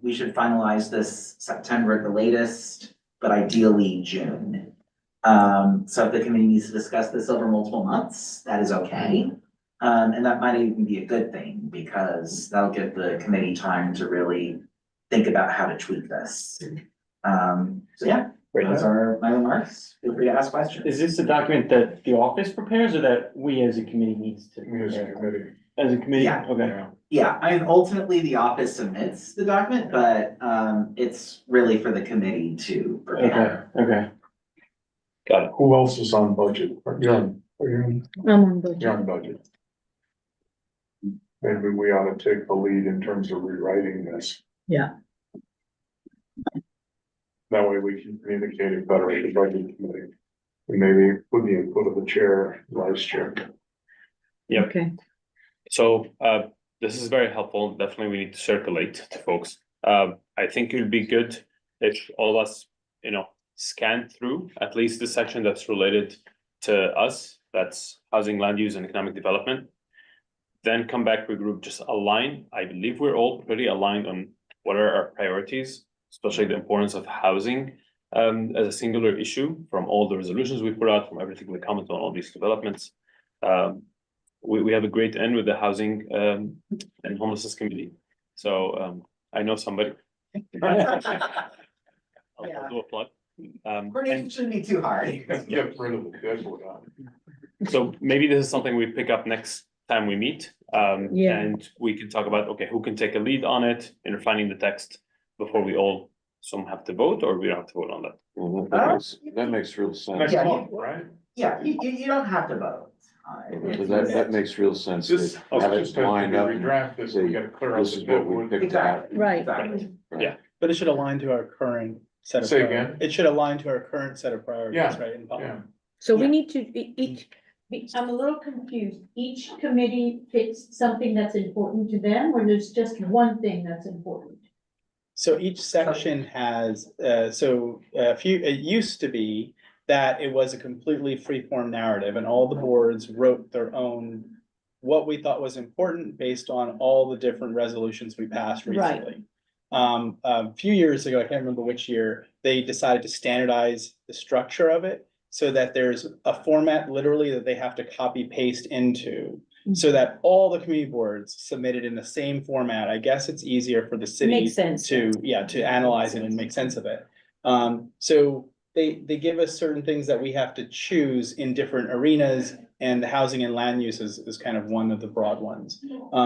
we should finalize this September at the latest, but ideally June. So if the committee needs to discuss this over multiple months, that is okay. And that might even be a good thing because that'll give the committee time to really think about how to tweak this. So yeah, those are my remarks. Feel free to ask questions. Is this a document that the office prepares or that we as a committee needs to? As a committee. As a committee? Yeah. Okay. Yeah, I mean, ultimately, the office submits the document, but it's really for the committee to prepare. Okay. Got it. Who else is on budget? You're on, I'm on budget. you're on budget. Maybe we ought to take the lead in terms of rewriting this. Yeah. That way we can communicate it better with the budget committee. And maybe with the input of the chair, vice chair. Yep. Okay. So, this is very helpful. Definitely we need to circulate to folks. I think it would be good if all of us, you know, scan through at least the section that's related to us, that's housing, land use and economic development. Then come back, regroup, just align. I believe we're all pretty aligned on what are our priorities, especially the importance of housing as a singular issue from all the resolutions we put out, from everything we comment on all these developments. We have a great end with the housing and homelessness committee. So I know somebody. I'll do a plug. Coordination shouldn't be too hard. Get rid of the deadwood on. So maybe this is something we pick up next time we meet. Yeah. And we can talk about, okay, who can take a lead on it in refining the text before we all, some have to vote or we don't have to vote on that. Well, that makes real sense. Next Yeah, month, right? Yeah, you don't have to vote on it. But that makes real sense. This, to have this it just has to lined be up and redraft this, we gotta clear out This the is what we deadwood. picked out. Right. Exactly. Yeah. But it should align to our current set of. Say priorities. again? It should align to our current set of priorities, Yeah. right? in policy. Yeah. So we need to, I'm a little confused. Each committee picks something that's important to them, or there's just one thing that's important? So each section has, it used to be that it was a completely free-form narrative and all the boards wrote their own, what we thought was important based on all the different resolutions we passed Right. recently. A few years ago, I can't remember which year, they decided to standardize the structure of it so that there's a format literally that they have to copy paste into. So that all the community boards submitted in the same format. I guess it's easier for the city Makes sense. to analyze it and make sense of it. So they give us certain things that we have to choose in different arenas, and the housing and land use is kind of one of the broad ones.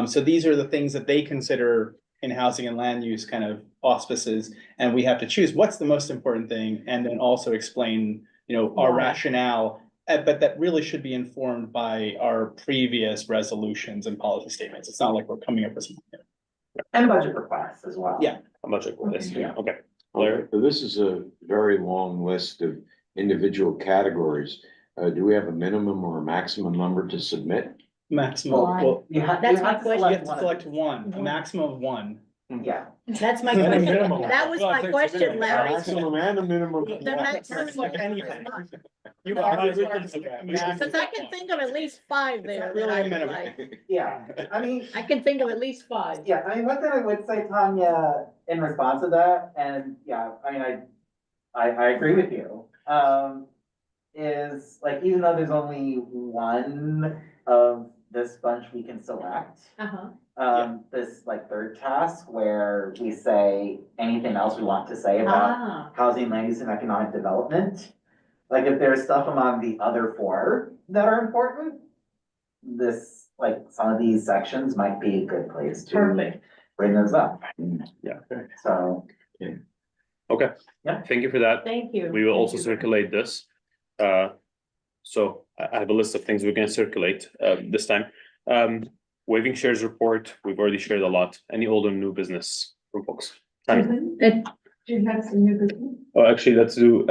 So these are the things that they consider in housing and land use kind of auspices, and we have to choose what's the most important thing, and then also explain, our rationale. But that really should be informed by our previous resolutions and policy statements. It's not like we're coming up with something new. And budget requests as well. Yeah. How much it was, Yeah. okay. Okay, so this is a very long list of individual categories. Do we have a minimum or a maximum number to submit? Maximum, Well, well, you have, That's you my have to question. you select have to one. select one, a maximum of one. Yeah, That's my And a question. minimum. That was my question, Larry. Maximum and a minimum. The maximum- You Cause I can think of at least five there. that I would like. yeah, I mean, I can think of at least five. yeah, I mean, one thing I would say, Tanya, in response to that, and yeah, I mean, I agree with you. Is like, even though there's only one of this bunch we can select, this like third task where we say anything else we want to say about housing, land use and economic development. Like if there's stuff among the other four that are important, this like some of these sections might be a good place to Perfect. bring those up. Yeah. So, Okay. Yeah. Thank you for that. Thank you. We will Thank also you. circulate this. So I have a list of things we're gonna circulate this time. Waiving shares report, we've already shared a lot. Any old or new business from folks? Tanya? Do you have some new business? Oh, actually, let's do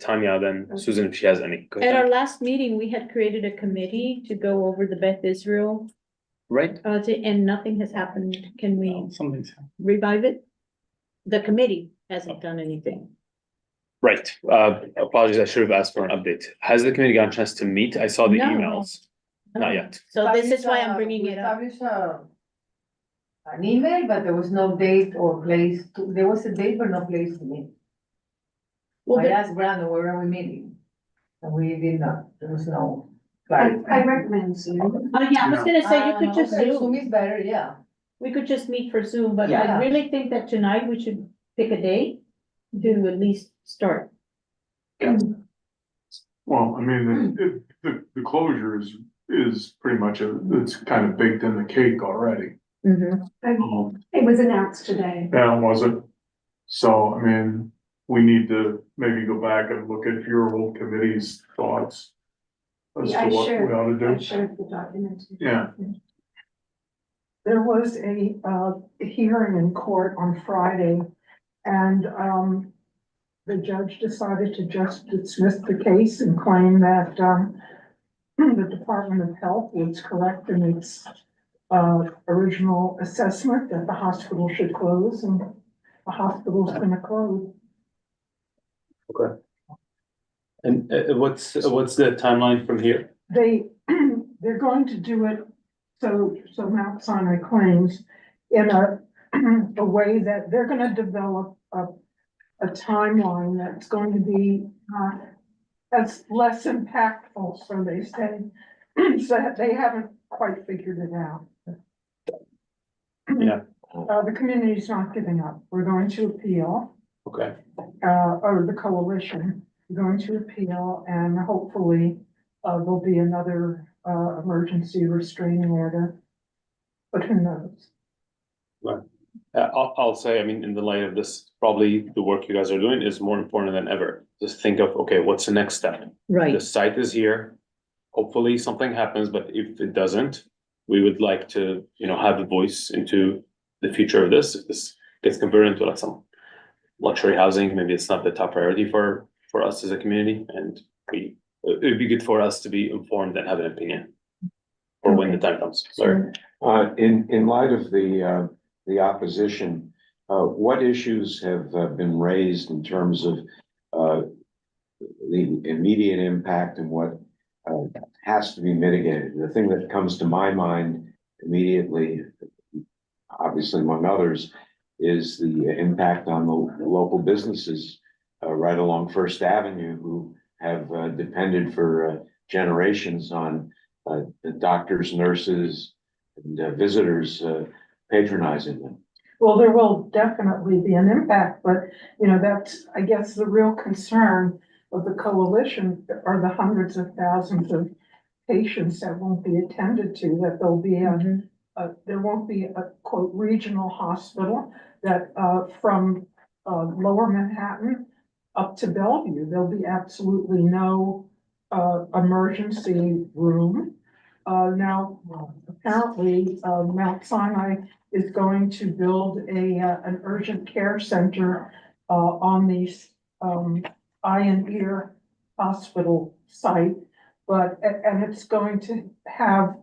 Tanya, then Susan, if she has any. Go ahead, At our Tanya. last meeting, we had created a committee to go over the Beth Israel, Right, and nothing has happened. Can we Something's. revive it? The committee hasn't done anything. right. Apologies, I should have asked for an update. Has the committee gotten a chance to meet? I saw the No. emails. Not yet. So this is why I'm bringing it up. An email, but there was no date or place, there was a date but no place to meet. Well, I asked Brandon, where are we meeting? And we did not, there was no. I recommend Zoom. Yeah, I was gonna say, you could just Zoom Zoom. is better, yeah. We could just meet for Zoom, but I Yeah. really think that tonight we should pick a date to at least start. Well, I mean, the closure is pretty much it's kind of baked in the cake already. It was announced today. That wasn't. So, I mean, we need to maybe go back and look at your old committee's thoughts as Yeah, to what we ought to I do. shared the document. Yeah, There was a hearing in court on Friday, and the judge decided to just dismiss the case and claim that the Department of Health was correct in its original assessment that the hospital should close, and the hospital's gonna close. And what's the timeline from here? They're going to do it, so Mount Sinai claims, in a way that they're gonna develop a timeline that's going to be that's less impactful, so they say. So they haven't quite figured it out. Yeah. The community's not giving up. We're going to appeal, Okay, or the coalition, we're going to appeal, and hopefully there'll be another emergency restraining order. But who knows? I'll say, I mean, in the light of this, probably the work you guys are doing is more important than ever. Just think of, okay, what's the next step? Right. The site is here. Hopefully something happens, but if it doesn't, we would like to, have a voice into the future of this. If this gets converted into like some luxury housing, maybe it's not the top priority for us as a community, and it would be good for us to be informed and have an opinion for when the time comes. Larry? In light of the opposition, what issues have been raised in terms of the immediate impact and what has to be mitigated? The thing that comes to my mind immediately, obviously among others, is the impact on the local businesses right along First Avenue who have depended for generations on the doctors, nurses, and visitors patronizing them. Well, there will definitely be an impact, but, that's, I guess, the real concern of the coalition are the hundreds of thousands of patients that won't be attended to, that there'll be there won't be a quote regional hospital that from lower Manhattan up to Bellevue, there'll be absolutely no emergency room. Now, apparently, Mount Sinai is going to build an urgent care center on the eye and ear hospital site, and it's going to have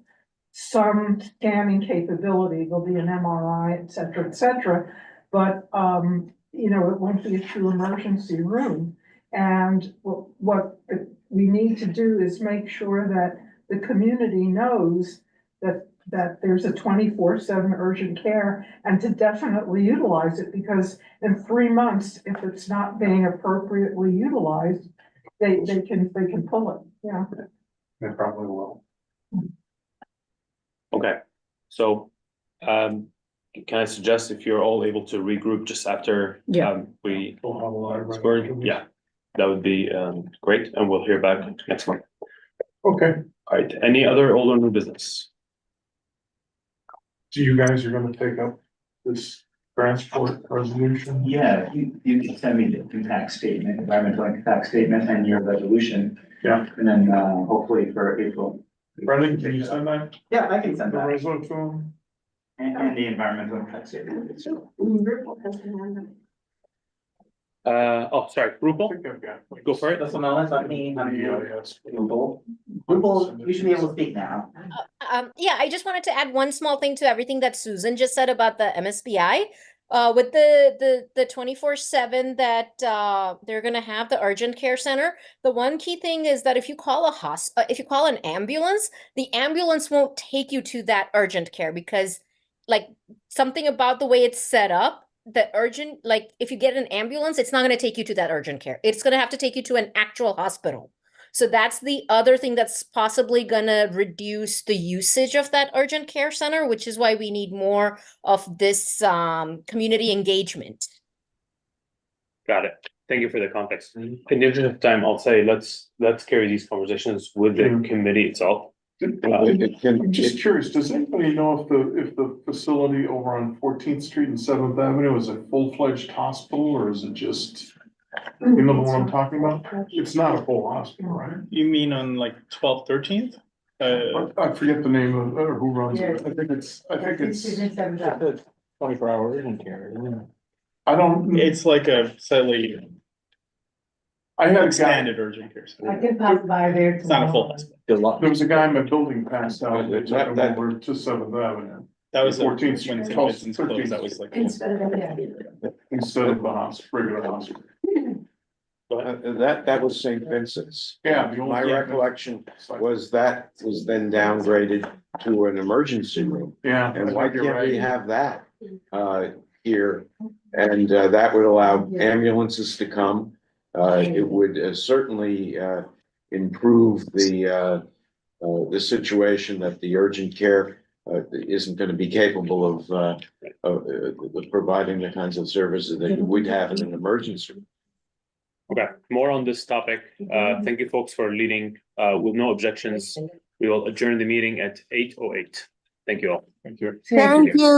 some scanning capability. There'll be an MRI, et cetera, but it won't be a true emergency room. And what we need to do is make sure that the community knows that there's a 24/7 urgent care, and to definitely utilize it, because in 3 months, if it's not being appropriately utilized, they can pull it, they probably will. Okay, so, can I suggest if you're all able to regroup just after, we. We'll have a lot of. Yeah, that would be, great, and we'll hear back next month. Okay. All right, any other old or new business? So you guys are gonna take up this transport resolution? Yeah, you can send me the impact statement, environmental impact statement and your resolution. Yeah. And then, hopefully for April. Brendan, can you send that? Yeah, I can send The that. resolution? And the environmental impact statement. Sorry, I Rupal, think I've got. like, go for it. Just a moment, let me, Yeah, yes. Google. Google, you should be able to speak now. Yeah, I just wanted to add one small thing to everything that Susan just said about the MSBI. With the 24/7 that they're gonna have the urgent care center. The one key thing is that if you call if you call an ambulance, the ambulance won't take you to that urgent care because like something about the way it's set up, the urgent, like if you get an ambulance, it's not gonna take you to that urgent care. It's gonna have to take you to an actual hospital. So that's the other thing that's possibly gonna reduce the usage of that urgent care center, which is why we need more of this community engagement. Got it. Thank you for the context. In the interest of time, I'll say let's carry these conversations with the committee itself. I'm just curious, does anybody know if the facility over on 14th Street and 7th Avenue is a full-fledged hospital, or is it just, you know the one I'm talking about? It's not a full hospital, right? You mean on like 12th, 13th? I forget the name of, or who runs it. I think it's 24-hour urgent care, isn't it? I don't, It's like a slightly I had a guy, expanded urgent care center. I can pass by there It's not a full tomorrow. there was a guy in my building passed out, they took him That- over to 7th Avenue. That was 14th when Street, Convention's 13th closed, that was like. Instead of. Instead of the hospital, regular hospital. That was St. Vincent's. Yeah. the old- My recollection was that was then downgraded to an emergency room. Yeah. And I why think you're can't we right. have that here? And that would allow ambulances to come. It would certainly improve the situation that the urgent care isn't going to be capable of providing the kinds of services that you would have in an emergency room. Okay, more on this topic. Thank you folks for leading. With no objections, we will adjourn the meeting at 8:08. Thank you all. Thank you. Thank you.